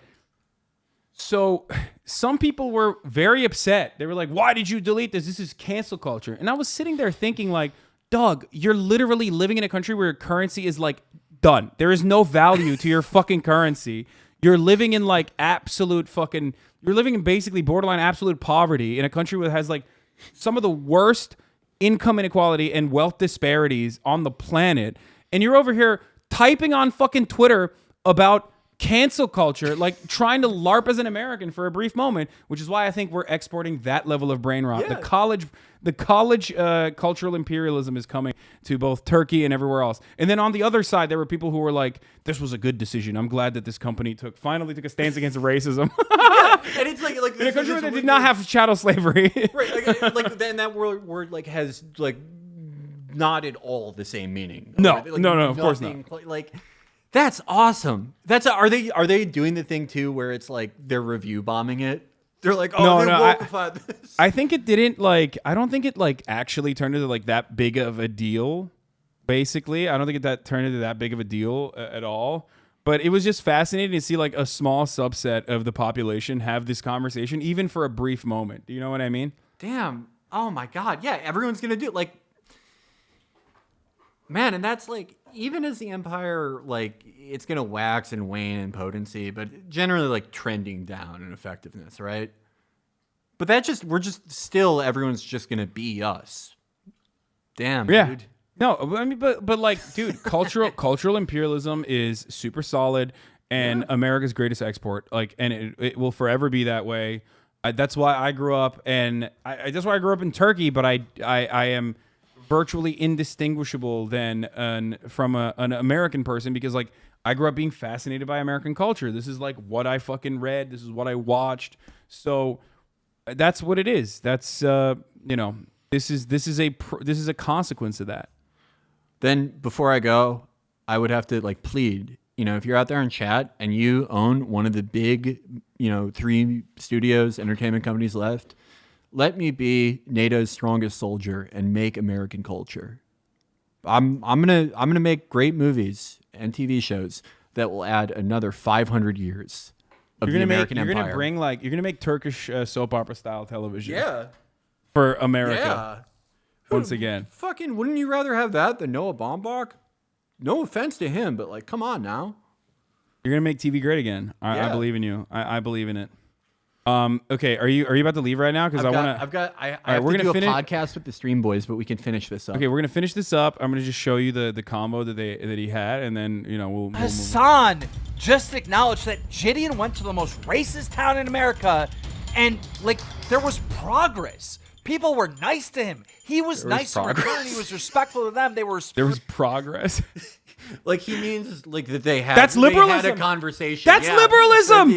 so some people were very upset. They were like, why did you delete this? This is cancel culture. And I was sitting there thinking, like, dog, you're literally living in a country where your currency is like done. There is no value to your fucking currency. You're living in like absolute fucking, you're living in basically borderline absolute poverty in a country that has like some of the worst income inequality and wealth disparities on the planet. And you're over here typing on fucking Twitter about cancel culture, like trying to LARP as an American for a brief moment, which is why I think we're exporting that level of brain rot. Yeah. The college cultural imperialism is coming to both Turkey and everywhere else. And then on the other side, there were people who were like, this was a good decision. I'm glad that this company finally took a stance against racism. And it's like in a country where they did not have chattel slavery. Right, like then that word like has like not at all the same meaning. No, Like, no, of course not. Like, that's awesome. Are they doing the thing too where it's like they're review bombing it? They're like, oh, they wokified this. I think it didn't like. I don't think it like actually turned into like that big of a deal. Basically, I don't think that turned into that big of a deal at all. But it was just fascinating to see like a small subset of the population have this conversation, even for a brief moment. Do you know what I mean? Damn. Oh my God. Yeah, everyone's gonna do it. Like, man, and that's like, even as the empire, like, it's gonna wax and wane in potency, but generally like trending down in effectiveness, right? But everyone's just gonna be us. Damn, Yeah. dude. No, I mean, but like, dude, cultural imperialism is super solid, and America's greatest export. Like, and it will forever be that way. That's why I grew up, and that's why I grew up in Turkey. But I am virtually indistinguishable from an American person, because like I grew up being fascinated by American culture. This is like what I fucking read. This is what I watched. So that's what it is. That's this is a consequence of that. Then before I go, I would have to like plead, if you're out there in chat and you own one of the big, 3 studios, entertainment companies left, let me be NATO's strongest soldier and make American culture. I'm gonna make great movies and TV shows that will add another 500 years of the American Empire. You're gonna make Turkish soap opera style television. Yeah. For America. Yeah. Once again. Fucking, wouldn't you rather have that than Noah Baumbach? No offense to him, but like, come on now. You're gonna make TV great again. I believe in you. I believe in it. Okay, are you about to leave right now? Because I have to do a podcast with the Stream Boys, but we can finish this up. Okay, we're gonna finish this up. I'm gonna just show you the combo that he had, and then we'll Hasan just acknowledged that Jidion went to the most racist town in America, and like there was progress. People were nice to him. He was nice in return. He was respectful to them. There was progress. Like he means like that they had. That's liberalism. They had a conversation. That's liberalism.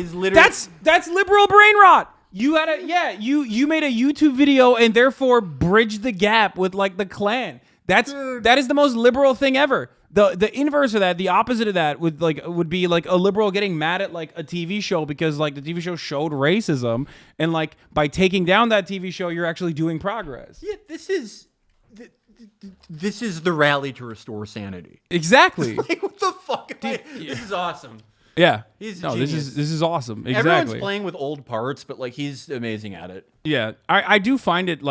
That's liberal brain rot. You had you made a YouTube video and therefore bridged the gap with like the Klan. That is the most liberal thing ever. The inverse of that, the opposite of that would be like a liberal getting mad at like a TV show because like the TV show showed racism, and like by taking down that TV show you're actually doing progress. Yeah, this is the rally to restore sanity. Exactly. Like, what the fuck? This is awesome. Yeah. He's a no, genius. this is awesome. Exactly. Everyone's playing with old parts, but like he's amazing at it. Yeah. I do find it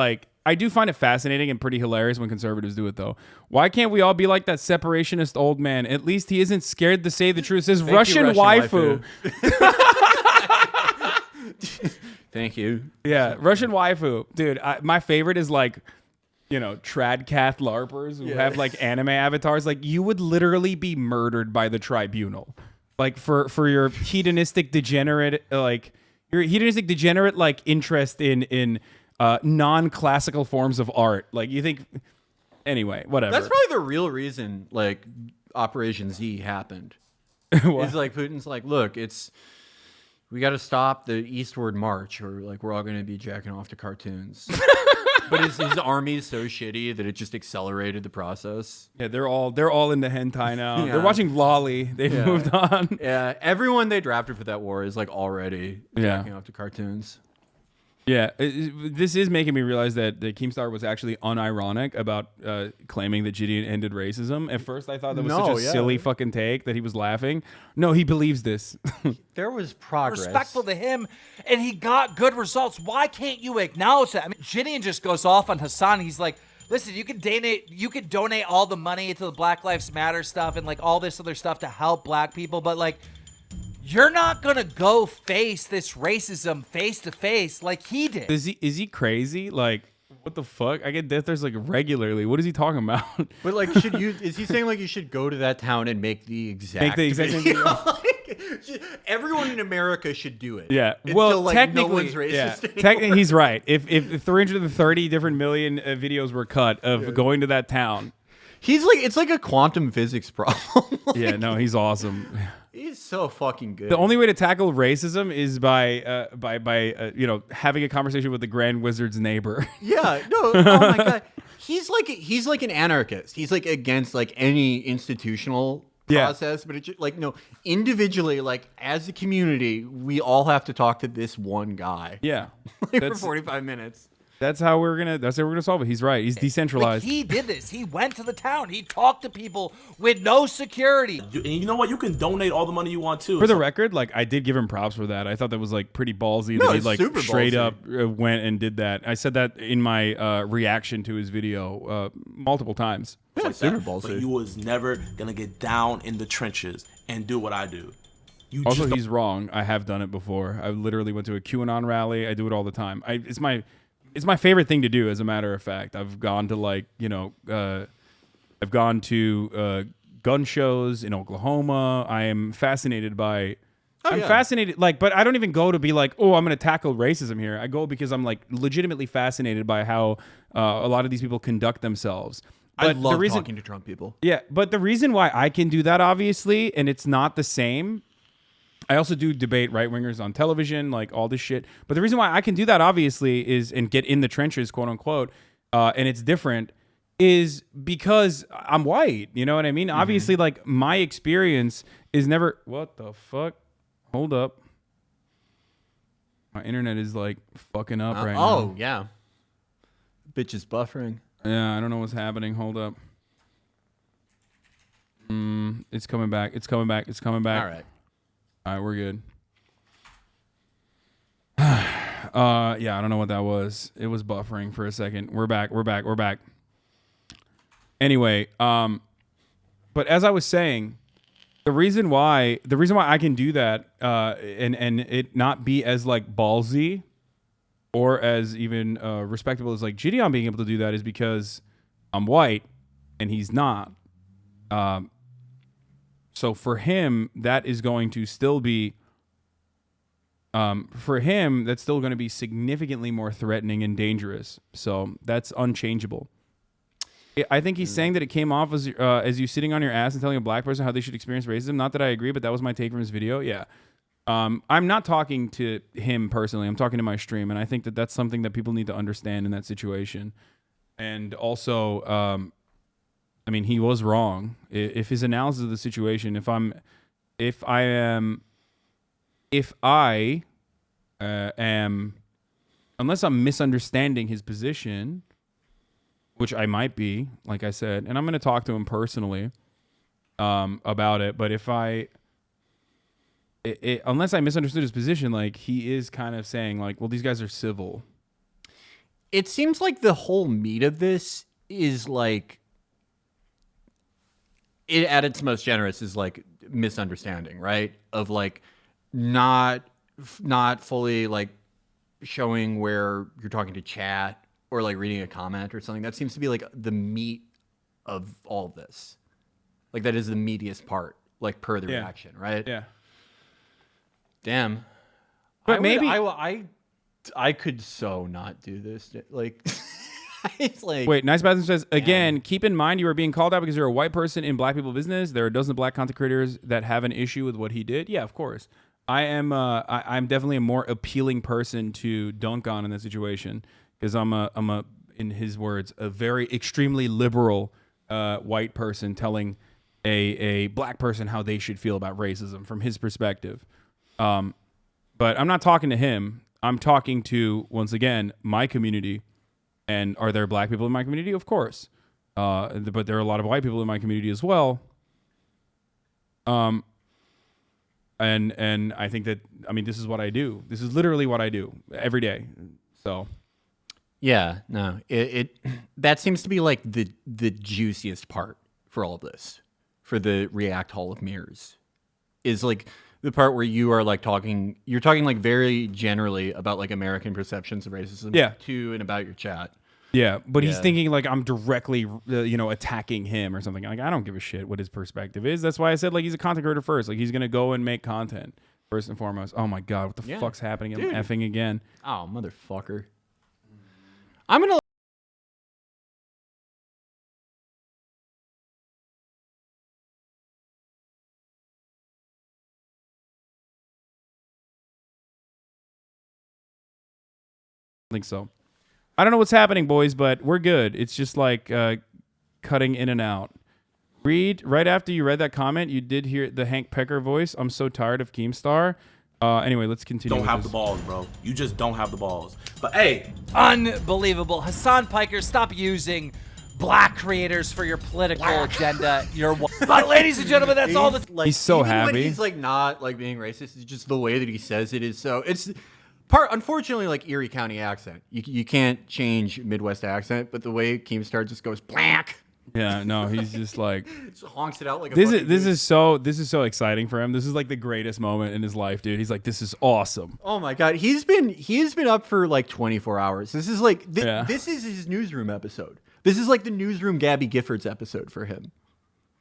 fascinating and pretty hilarious when conservatives do it, though. Why can't we all be like that separationist old man? At least he isn't scared to say the truth. Says Russian waifu. Thank you. Yeah, Russian waifu. Dude, my favorite is like, trad cath LARPers who have like anime avatars. Like, you would literally be murdered by the tribunal. Like, for your hedonistic degenerate, like interest in non-classical forms of art. Like, you think, anyway, whatever. That's probably the real reason like Operation Z happened. It's like Putin's like, look, we got to stop the eastward march, or like we're all going to be jacking off to cartoons. But his army is so shitty that it just accelerated the process. Yeah, they're all into hentai now. Yeah. They're watching Lolly. They've moved on. Yeah, everyone they drafted for that war is like already jacking off to cartoons. Yeah, this is making me realize that the Keemstar was actually unironic about claiming that Jidion ended racism. At first, I thought that was such a silly fucking take that he was laughing. No, he believes this. There was progress. Respectful to him, and he got good results. Why can't you acknowledge that? I mean, Jidion just goes off on Hasan. He's like, listen, you could donate all the money to the Black Lives Matter stuff and like all this other stuff to help black people, but like, you're not gonna go face this racism face to face like he did. Is he crazy? Like, what the fuck? I get death threats like regularly. What is he talking about? But like, is he saying like you should go to that town and make the exact same video? Like, everyone in America should do it. Yeah. Until, Well, like, technically, no one's racist anymore. technically, he's right. If 330 different million videos were cut of going to that town, it's like a quantum physics problem. yeah, no, he's awesome. He's so fucking good. The only way to tackle racism is by having a conversation with the Grand Wizard's neighbor. Yeah, no, oh my god, he's like an anarchist. He's like against like any institutional process, but it's just, like no, individually, like as a community, we all have to talk to this one guy. Yeah, like, for 45 minutes. That's how we're gonna solve it. He's right. He's decentralized. Like, he did this. He went to the town. He talked to people with no security. And you know what? You can donate all the money you want to. For the record, like I did give him props for that. I thought that was like pretty ballsy that he like straight up went and did that. I said that in my reaction to his video multiple times. Yeah, super ballsy. But you was never gonna get down in the trenches and do what I do. Also, he's wrong. I have done it before. I literally went to a QAnon rally. I do it all the time. It's my favorite thing to do, as a matter of fact. I've gone to gun shows in Oklahoma. I am fascinated by. Fascinated, like, but I don't even go to be like, oh, I'm going to tackle racism here. I go because I'm like legitimately fascinated by how a lot of these people conduct themselves. But I love talking to Trump people. Yeah, but the reason why I can do that, obviously, and it's not the same. I also do debate right-wingers on television, like all this shit. But the reason why I can do that, obviously, and get in the trenches, quote unquote, and it's different, is because I'm white. You know what I mean? Mm-hmm. Obviously, like my experience is never. What the fuck? Hold up. My internet is like fucking up right now. Oh yeah. Bitch is buffering. Yeah, I don't know what's happening. Hold up. It's coming back. It's coming back. It's coming back. All right, we're good. Yeah, I don't know what that was. It was buffering for a second. We're back. Anyway, but as I was saying, the reason why I can do that and it not be as like ballsy or as even respectable as like Jidion being able to do that is because I'm white and he's not. So for him, that is going to still be, that's still going to be significantly more threatening and dangerous. So that's unchangeable. I think he's saying that it came off as you sitting on your ass and telling a black person how they should experience racism. Not that I agree, but that was my take from his video. Yeah. I'm not talking to him personally. I'm talking to my stream. And I think that that's something that people need to understand in that situation. And also, I mean, he was wrong. If his analysis of the situation, if I am, unless I'm misunderstanding his position, which I might be, like I said, and I'm going to talk to him personally about it. But if unless I misunderstood his position, like he is kind of saying like, well, these guys are civil. It seems like the whole meat of this is like, it at its most generous is like misunderstanding, right? Of like not fully like showing where you're talking to chat or like reading a comment or something. That seems to be like the meat of all of this. Like that is the meatiest part, like per the reaction, right? Yeah. Damn. But maybe I could so not do this. Like, it's like. Wait, Nice Bathroom says, again, keep in mind you are being called out because you're a white person in black people business. There are a dozen black content creators that have an issue with what he did. Yeah, of course. I'm definitely a more appealing person to dunk on in that situation because I'm a, in his words, a very extremely liberal white person telling a black person how they should feel about racism from his perspective. But I'm not talking to him. I'm talking to, once again, my community. And are there black people in my community? Of course. But there are a lot of white people in my community as well. And I think that, I mean, this is what I do. This is literally what I do every day. So. Yeah, no, it that seems to be like the juiciest part for all of this, for the React Hall of Mirrors, is like the part where you are like you're talking like very generally about like American perceptions of racism, to and about your chat. Yeah, but he's thinking like I'm directly, attacking him or something. Like I don't give a shit what his perspective is. That's why I said like he's a content creator first. Like he's gonna go and make content first and foremost. Oh my god, what the fuck's happening? I'm effing again. Oh motherfucker. I'm gonna. I think so. I don't know what's happening, boys, but we're good. It's just like cutting in and out. Right after you read that comment, you did hear the Hank Pecker voice. I'm so tired of Keemstar. Anyway, let's continue. Don't have the balls, bro. You just don't have the balls. But hey, unbelievable. Hasan Piker, stop using black creators for your political agenda. But ladies and gentlemen, that's all the. Like, he's so even happy. When he's like not like being racist. It's just the way that he says it is so. It's unfortunately like Erie County accent. You can't change Midwest accent, but the way Keemstar just goes black. Yeah, no, he's just like just honks it out like this is so exciting for him. This is like the greatest moment in his life, dude. He's like, this is awesome. Oh my god, he's been up for like 24 hours. This is like this is his newsroom episode. This is like the newsroom Gabby Giffords episode for him.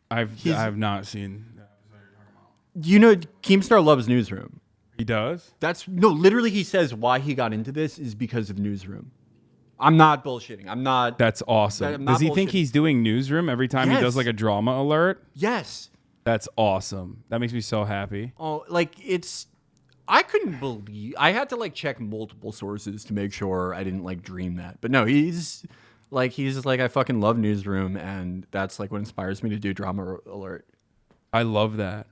I've not seen that episode you're talking about. You know, Keemstar loves newsroom. He does? Literally he says why he got into this is because of newsroom. I'm not bullshitting. I'm not. That's awesome. Does he think he's doing newsroom every time he does like a drama alert? Yes. That's awesome. That makes me so happy. Oh, like I couldn't believe, I had to like check multiple sources to make sure I didn't like dream that. But no, he's just like, I fucking love newsroom, and that's like what inspires me to do drama alert. I love that.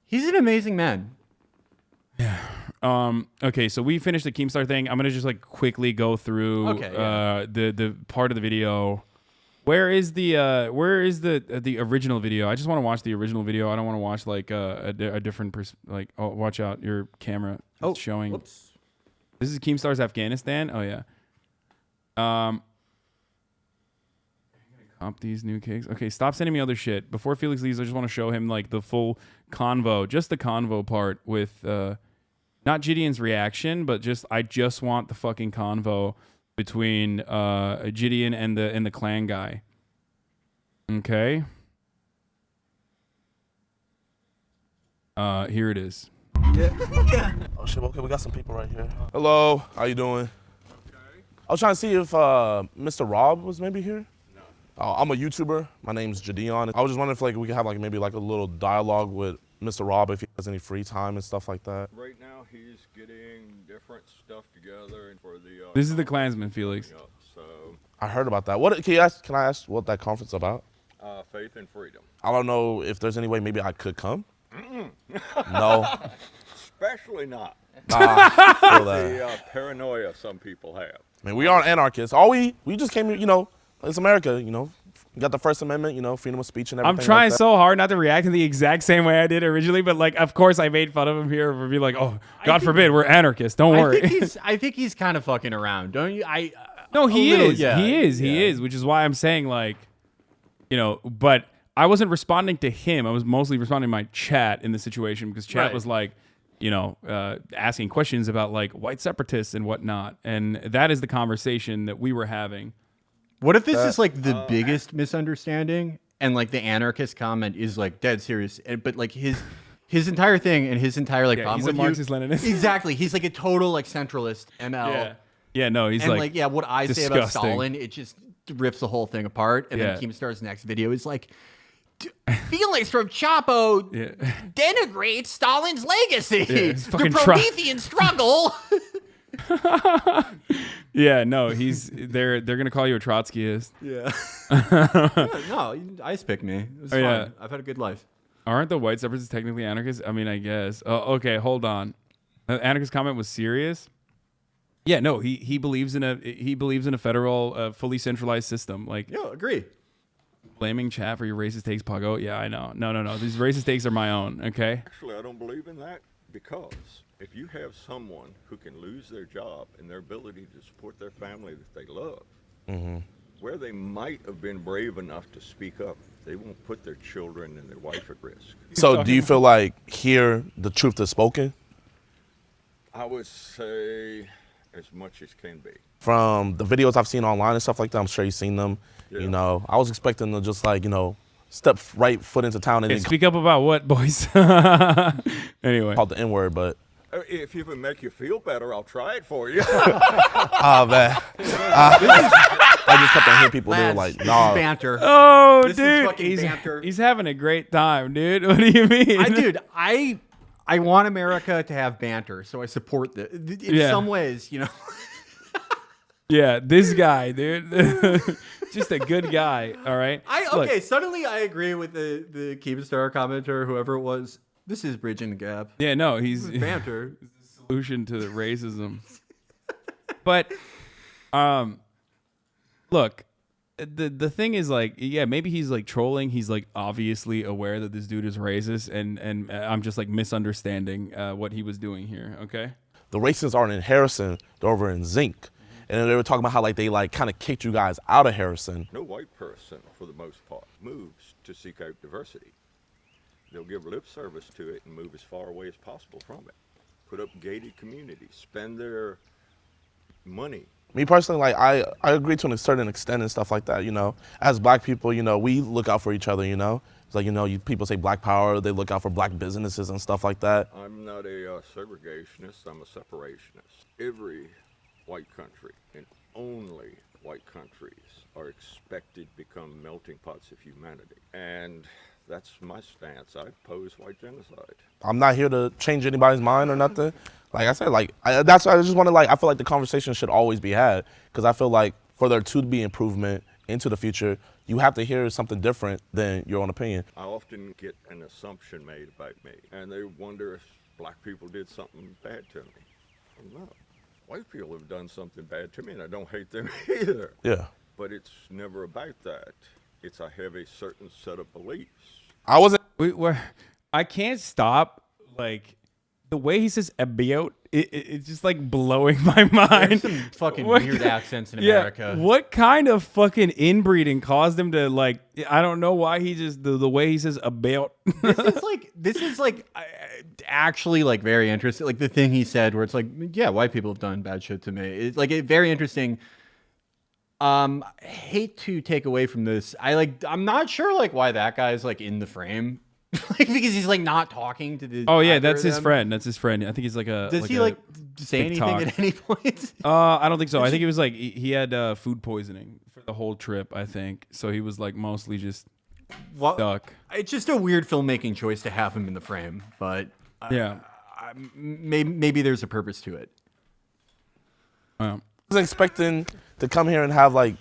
He's an amazing man. Yeah. Okay, so we finished the Keemstar thing. I'm gonna just like quickly go through the part of the video. Where is the original video? I just want to watch the original video. I don't want to watch like a different like. Oh, watch out! Your camera is showing. Whoops. This is Keemstar's Afghanistan. Oh yeah. I'm gonna comp these new cakes. Okay, stop sending me other shit. Before Felix leaves, I just want to show him like the full convo, just the convo part with not Jidion's reaction, but I just want the fucking convo between Jidion and the clan guy. Okay. Here it is. Yeah. Oh shit, okay, we got some people right here. Hello, how you doing? Okay. I was trying to see if Mr. Rob was maybe here. No. I'm a YouTuber. My name's Jidion. I was just wondering if like we could have like maybe like a little dialogue with Mr. Rob if he has any free time and stuff like that. Right now he's getting different stuff together and for the this is the Klansman, Felix. So I heard about that. What can I ask what that conference about? faith in freedom. I don't know if there's any way maybe I could come. No. Especially not. Nah, I feel that. The paranoia some people have. I mean, we aren't anarchists. All we just came here, you know, it's America, you know. We got the First Amendment, you know, freedom of speech and everything. I'm trying like that. so hard not to react in the exact same way I did originally, but like, of course, I made fun of him here for being like, "Oh, God forbid, we're anarchists." Don't worry. I think he's kind of fucking around, don't you? No, he is. Yeah, He is, which is why I'm saying, like, you know, but I wasn't responding to him. I was mostly responding to my chat in the situation because chat was like, you know, asking questions about like white separatists and whatnot. And that is the conversation that we were having. What if this is like the biggest misunderstanding and like the anarchist comment is like dead serious, but like his entire thing and his entire like problem he's a with Marxist-Leninist. Exactly. He's like a total like centralist ML. Yeah, no, he's And like what I say about Stalin, it just rips the whole thing apart. And then Keemstar's next video is like, Felix from Chapo denigrates Stalin's legacy. The Promethean struggle. Yeah, no, they're gonna call you a Trotskyist. Yeah. No, ice pick me. It's fine. Yeah. I've had a good life. Aren't the white separatists technically anarchists? I mean, I guess. Oh, okay, hold on. The anarchist comment was serious. Yeah, no, he believes in a federal, fully centralized system. Like, Yeah, agree. blaming chat for your racist takes, Pago. Yeah, I know. No. These racist takes are my own. Okay. Actually, I don't believe in that because if you have someone who can lose their job and their ability to support their family that they love, where they might have been brave enough to speak up, they won't put their children and their wife at risk. So do you feel like here the truth is spoken? I would say as much as can be. From the videos I've seen online and stuff like that, I'm sure you've seen them. Yeah. You know, I was expecting to just like, you know, step right foot into town and Hey, then speak up about what, boys? Anyway. call the N-word, but If it would make you feel better, I'll try it for you. oh man, I just kept on hearing people doing like, nah. Banter. Oh, This is dude, fucking banter. he's having a great time, dude. What do you mean? I want America to have banter, so I support this. In some ways, you know. Yeah, this guy, dude. Just a good guy, all right? Look, Suddenly I agree with the Keemstar commenter, whoever it was. This is bridging the gap. yeah, no, he's Banter. solution to the racism. But look, the thing is like, yeah, maybe he's like trolling. He's like obviously aware that this dude is racist, and I'm just like misunderstanding what he was doing here, okay? The racists aren't in Harrison, they're over in Zinc. And they were talking about how like they like kind of kicked you guys out of Harrison. No white person, for the most part, moves to seek out diversity. They'll give lip service to it and move as far away as possible from it. Put up gated communities, spend their money. Me personally, like I agree to a certain extent and stuff like that, you know. As black people, you know, we look out for each other, you know. It's like, you know, people say black power, they look out for black businesses and stuff like that. I'm not a segregationist, I'm a separationist. Every white country and only white countries are expected to become melting pots of humanity. And that's my stance. I oppose white genocide. I'm not here to change anybody's mind or nothing. Like I said, like that's why I just want to like, I feel like the conversation should always be had because I feel like for there to be improvement into the future, you have to hear something different than your own opinion. I often get an assumption made about me, and they wonder if black people did something bad to me. Well, no. White people have done something bad to me, and I don't hate them either. Yeah. But it's never about that. It's I have a certain set of beliefs. I wasn't. I can't stop, like, the way he says "about," it's just like blowing my mind. There's some fucking weird accents in America. What kind of fucking inbreeding caused him to like? I don't know why he just the way he says "about." This is like actually like very interesting. Like the thing he said, where it's like, yeah, white people have done bad shit to me. It's like very interesting. Hate to take away from this. I'm not sure like why that guy's like in the frame. Like because he's like not talking to the. Oh yeah, that's his friend. That's his friend. I think he's like a. Does he like say anything at any point? I don't think so. I think it was like he had food poisoning for the whole trip. I think so. He was like mostly just stuck. It's just a weird filmmaking choice to have him in the frame, but yeah, maybe there's a purpose to it. I was expecting to come here and have like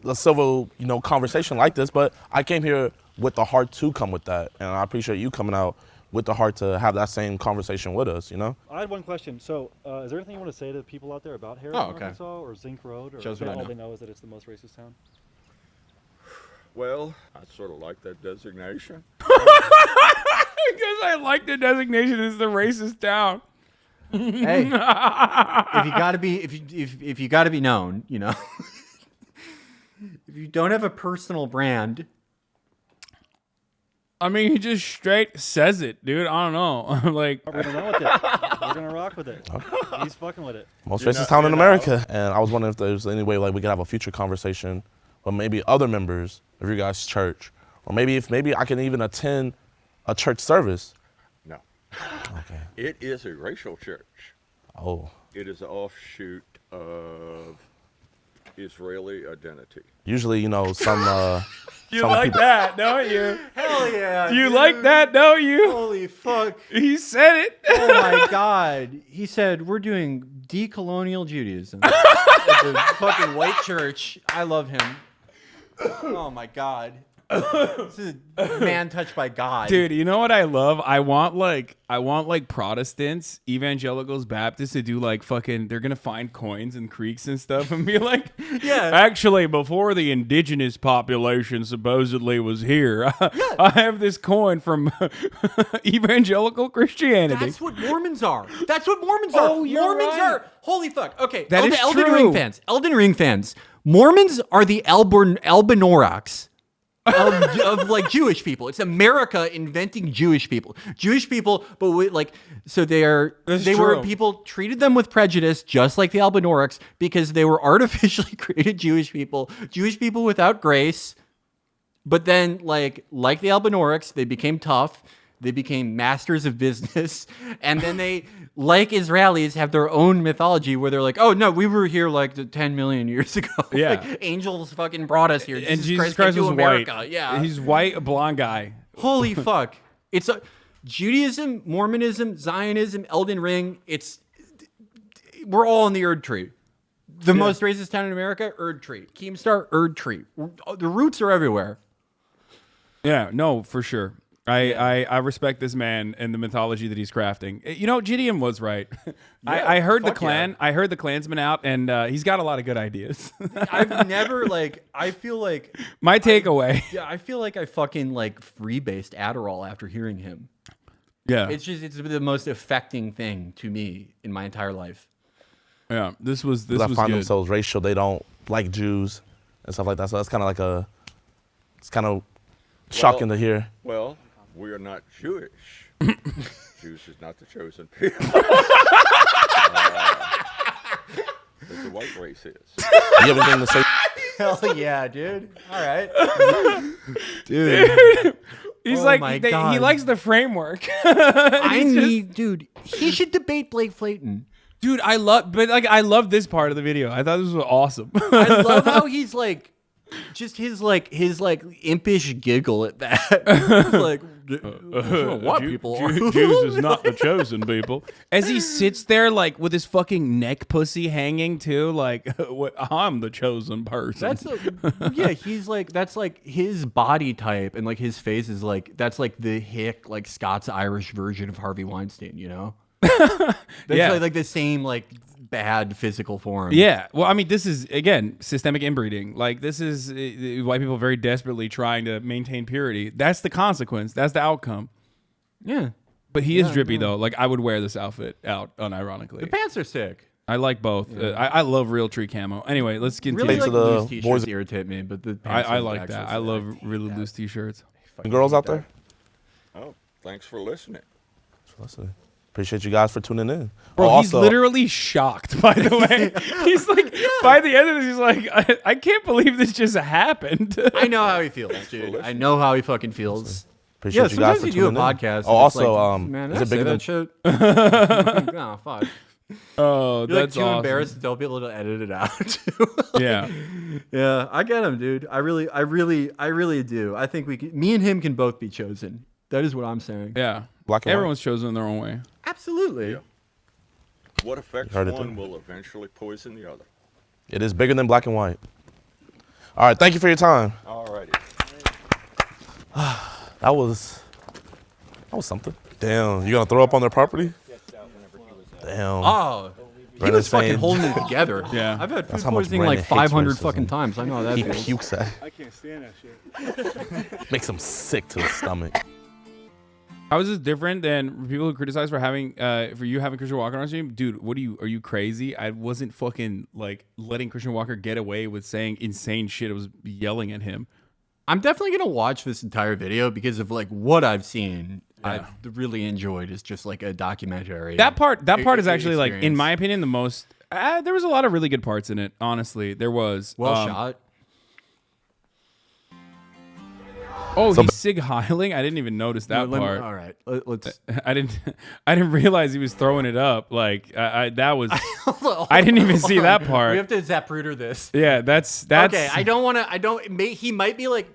a civil, conversation like this, but I came here with the heart to come with that, and I appreciate you coming out with the heart to have that same conversation with us, I had one question. So, is there anything you want to say to people out there about Harrison, Arkansas, or Zinc Road, or Shows what I know. all they know is that it's the most racist town? Well, I sort of like that designation. Because I like the designation as the racist town. Hey, if you gotta be known, if you don't have a personal brand. I mean, he just straight says it, dude. I don't know. Like, We're gonna run with it. We're gonna rock with it. He's fucking with it. Most racist town in America. And I was wondering if there's any way like we could have a future conversation with maybe other members of your guys' church, or maybe I can even attend a church service. No. Okay. It is a racial church. Oh. It is an offshoot of Israeli identity. Usually, some you some like people, that, don't you? Hell yeah. You dude. like that, don't you? Holy fuck. He said it. Oh my God. He said, we're doing decolonial Judaism at the fucking white church. I love him. Oh my God. This is a man touched by God. Dude, you know what I love? I want Protestants, evangelicals, Baptists to do like fucking, they're gonna find coins in creeks and stuff and be like, Yeah. actually, before the indigenous population supposedly was here, I have this coin from evangelical Christianity. That's what Mormons are. That's what Mormons Oh, are. you're Mormons right. are. Holy fuck. Okay. That is Elden true. Ring fans. Elden Ring fans. Mormons are the Albanorax of like Jewish people. It's America inventing Jewish people. Jewish people, but they were people treated them with prejudice, just like the Albanorax, because they were artificially created Jewish people without grace. But then, like the Albanorax, they became tough. They became masters of business. And then they, like Israelis, have their own mythology where they're like, oh, no, we were here like 10 million years ago. Yeah. Like, angels fucking brought us here. And Jesus Christ came was to America. white. Yeah. He's white, a blonde guy. Holy fuck. It's Judaism, Mormonism, Zionism, Elden Ring. We're all in the Erd Tree. The most racist town in America, Erd Tree. Keemstar, Erd Tree. The roots are everywhere. Yeah, no, for sure. I respect this man and the mythology that he's crafting. Jidion was right. I heard the clan. I heard the Klansman out, and he's got a lot of good ideas. I've never I feel like my takeaway. I feel like I fucking freebased Adderall after hearing him. Yeah, It's the most affecting thing to me in my entire life. yeah. This was that find good. themselves racial. They don't like Jews and stuff like that. So that's kind of it's kind of shocking to hear. Well, we are not Jewish. Jews is not the chosen people. As the white race is. You have anything to say? Hell yeah, dude. All right. Dude. He's Oh my he God. likes the framework. Dude, he should debate Blake Flayton. Dude, I love this part of the video. I thought this was awesome. I love how he's just his impish giggle at that. What people are. Jews is not the chosen people. As he sits there with his fucking neck pussy hanging too, I'm the chosen person. He's that's his body type, and his face is that's the hick Scots Irish version of Harvey Weinstein, That's Yeah. like the same bad physical form. Yeah. Well, I mean, this is, again, systemic inbreeding. This is white people very desperately trying to maintain purity. That's the consequence. That's the outcome. Yeah. But he is drippy, though. I would wear this outfit out, unironically. The pants are sick. I like both. I love real tree camo. Anyway, let's continue. Really to the loose t-shirts boys- irritate me, but the pants I are like actually that. sick. I love hate really that. loose t-shirts. And girls out there? Oh, thanks for listening. Listen, appreciate you guys for tuning in. Bro, he's literally shocked, by the way. He's by the end of this, he's like, I can't believe this just happened. I know how he feels, dude. I know how he fucking feels. Appreciate you guys sometimes for you do a tuning in. podcast. Oh, and it's also, man, is did it I bigger say than that shit? Oh, fuck. Oh, You're that's too awesome. embarrassed to tell people to edit it out. Yeah. Yeah, I get him, dude. I really do. I think me and him can both be chosen. That is what I'm saying. Yeah. Black and white. Everyone's chosen in their own way. Absolutely. Yeah. What affects heard it one too. will eventually poison the other. It is bigger than black and white. All right, thank you for your time. Alrighty. That was something. Damn, you gonna throw up on their property? Damn. Oh, he was fucking holding it together. Yeah. I've had food how much poisoning Brandon like hates 500 racism. fucking times. I know how that He feels. pukes at. I can't stand that shit. Makes him sick to the stomach. How is this different than people who criticize for having for you having Christian Walker on stream? Dude, are you crazy? I wasn't fucking like letting Christian Walker get away with saying insane shit. I was yelling at him. I'm definitely gonna watch this entire video because of like what I've seen. I've really enjoyed is just like a documentary. That part is actually like, in experience. my opinion, the most. There was a lot of really good parts in it. Honestly, there was. Well shot. Oh, he's sig heiling. I didn't even notice that part. All right, let's. I didn't realize he was throwing it up. Like that was. I didn't even see that part. We have to Zapruder this. Yeah, that's Okay, I don't want to. He might be like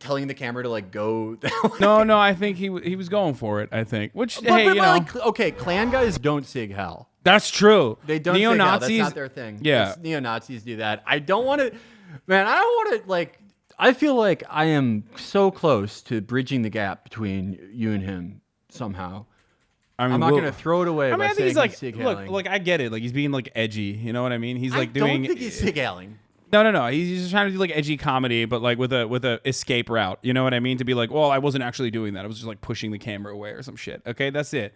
telling the camera to like go. No. I think he was going for it. I think. Which hey, you know, like, okay, clan guys don't sig hell. that's true. They don't. Neo-Nazis. Sig hell. That's not their thing. Yeah. Neo Nazis do that. I don't want to. Man, I don't want to like. I feel like I am so close to bridging the gap between you and him somehow. I mean, I'm not going to throw it away. I mean, by I think saying he's like, sig look, helling. like I get it. Like he's being like edgy. You know what I mean? He's like I doing. don't think he's sig helling. No. He's just trying to do like edgy comedy, but like with a escape route. You know what I mean? To be like, well, I wasn't actually doing that. I was just like pushing the camera away or some shit. Okay, that's it.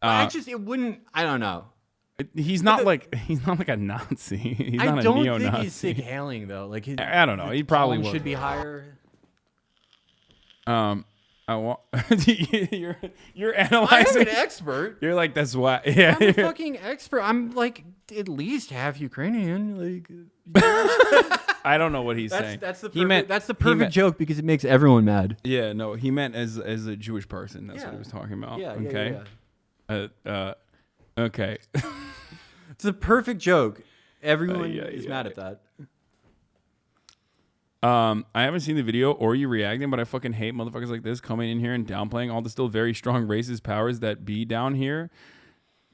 It wouldn't. I don't know. He's not like a Nazi. He's not I don't a neo-Nazi. think he's sig helling though. Like I don't know. He probably tone was. should be higher. I want you're I'm analyzing. an expert. You're like that's why. Yeah, I'm a fucking expert. I'm like at least half Ukrainian. Like I don't know what he's saying. that's the He perfect, meant that's the he perfect meant- joke because it makes everyone mad. Yeah, no, he meant as a Jewish person. That's what he was talking about. Yeah, okay. Okay. It's a perfect joke. Everyone yeah, is yeah, mad yeah. at that. I haven't seen the video or you reacting, but I fucking hate motherfuckers like this coming in here and downplaying all the still very strong racist powers that be down here.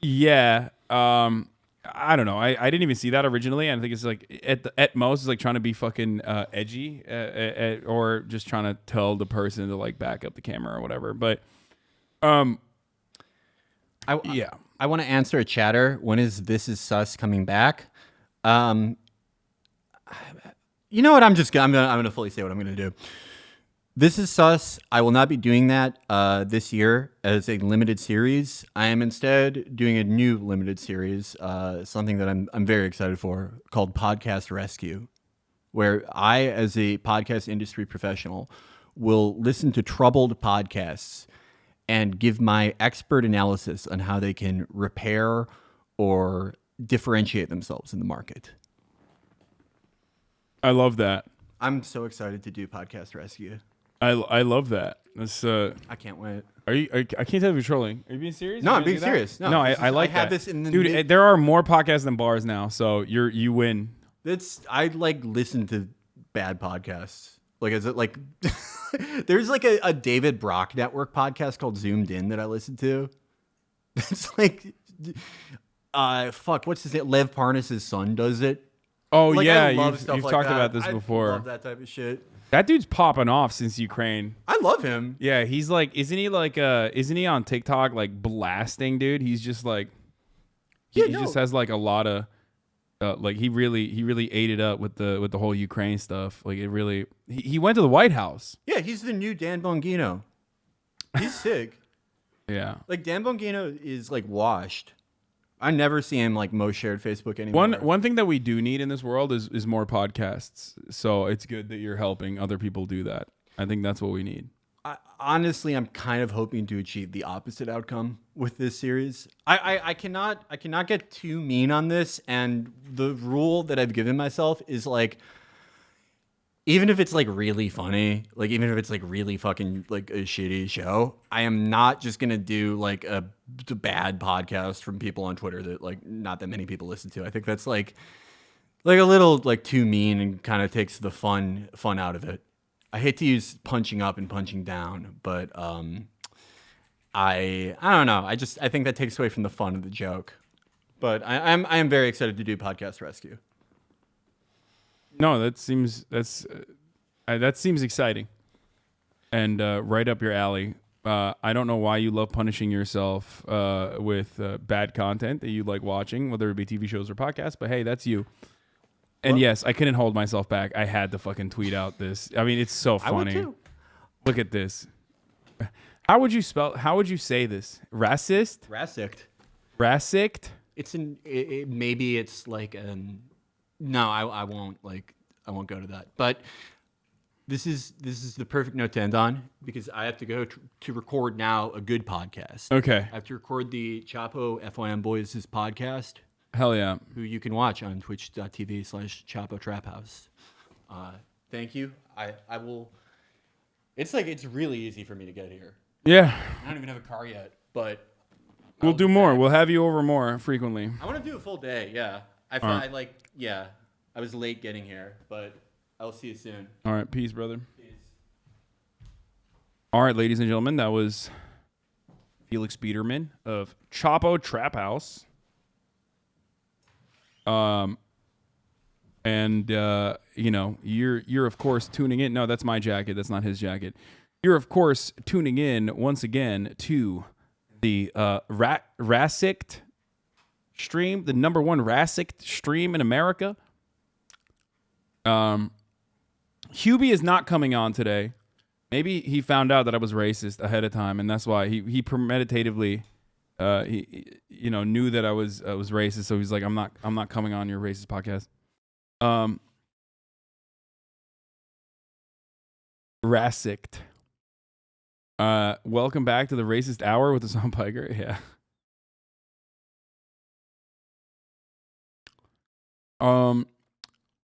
Yeah. I don't know. I didn't even see that originally. I think it's like at most it's like trying to be fucking edgy or just trying to tell the person to like back up the camera or whatever. But I want to answer a chatter. When is This Is Sus coming back? You know what? I'm gonna fully say what I'm gonna do. This Is Sus. I will not be doing that this year as a limited series. I am instead doing a new limited series, something that I'm very excited for, called Podcast Rescue, where I, as a podcast industry professional, will listen to troubled podcasts and give my expert analysis on how they can repair or differentiate themselves in the market. I love that. I'm so excited to do Podcast Rescue. I love that. That's I can't wait. I can't tell if you're trolling. Are you being serious? No, Are you I'm gonna being do that? serious. No, No, this I is- like I had that. this in the Dude, there are more podcasts than bars now, so you win. I like listen to bad podcasts. Like, is it like there's like a David Brock Network podcast called Zoomed In that I listen to. It's like what's his name? Lev Parnas's son does it. Oh Like, yeah, I love you've stuff like talked that. about this I before. love that type of shit. That dude's popping off since Ukraine. I love him. Yeah, he's like, isn't he on TikTok like blasting, dude? He's just like, he just has like a lot of, like he really ate it up with the whole Ukraine stuff. Like it really, he went to the White House. Yeah, he's the new Dan Bongino. He's sick. Yeah. Like Dan Bongino is like washed. I never see him like most shared Facebook anymore. One thing that we do need in this world is more podcasts. So it's good that you're helping other people do that. I think that's what we need. Honestly, I'm kind of hoping to achieve the opposite outcome with this series. I cannot get too mean on this, and the rule that I've given myself is like, even if it's like really funny, like even if it's like really fucking like a shitty show, I am not just gonna do like a bad podcast from people on Twitter that like not that many people listen to. I think that's like a little like too mean and kind of takes the fun out of it. I hate to use punching up and punching down, but I don't know. I think that takes away from the fun of the joke. But I am very excited to do Podcast Rescue. No, that seems exciting, and right up your alley. I don't know why you love punishing yourself with bad content that you like watching, whether it be TV shows or podcasts. But hey, that's you. And yes, I couldn't hold myself back. I had to fucking tweet out this. I mean, it's so funny. I would too. Look at this. How would you say this? Racist? Racist? It's maybe it's like no, I won't go to that. But this is the perfect note to end on because I have to go to record now a good podcast. Okay. I have to record the Chapo FYM Boys' podcast. Hell yeah. Who you can watch on twitch.tv/Chapo Trap House. Thank you. I will. It's really easy for me to get here. Yeah. I don't even have a car yet, but we'll do more. We'll have you over more frequently. I want to do a full day. Yeah. I was late getting here, but I'll see you soon. All right. Peace, brother. Peace. All right, ladies and gentlemen, that was Felix Biederman of Chapo Trap House. You're of course tuning in. No, that's my jacket. That's not his jacket. You're of course tuning in once again to the Rasict stream, the number one Rasict stream in America. Hubie is not coming on today. Maybe he found out that I was racist ahead of time, and that's why he premeditatively knew that I was racist. So he's like, I'm not coming on your racist podcast. Rasict. Welcome back to the Racist Hour with Hasan Piker. Yeah.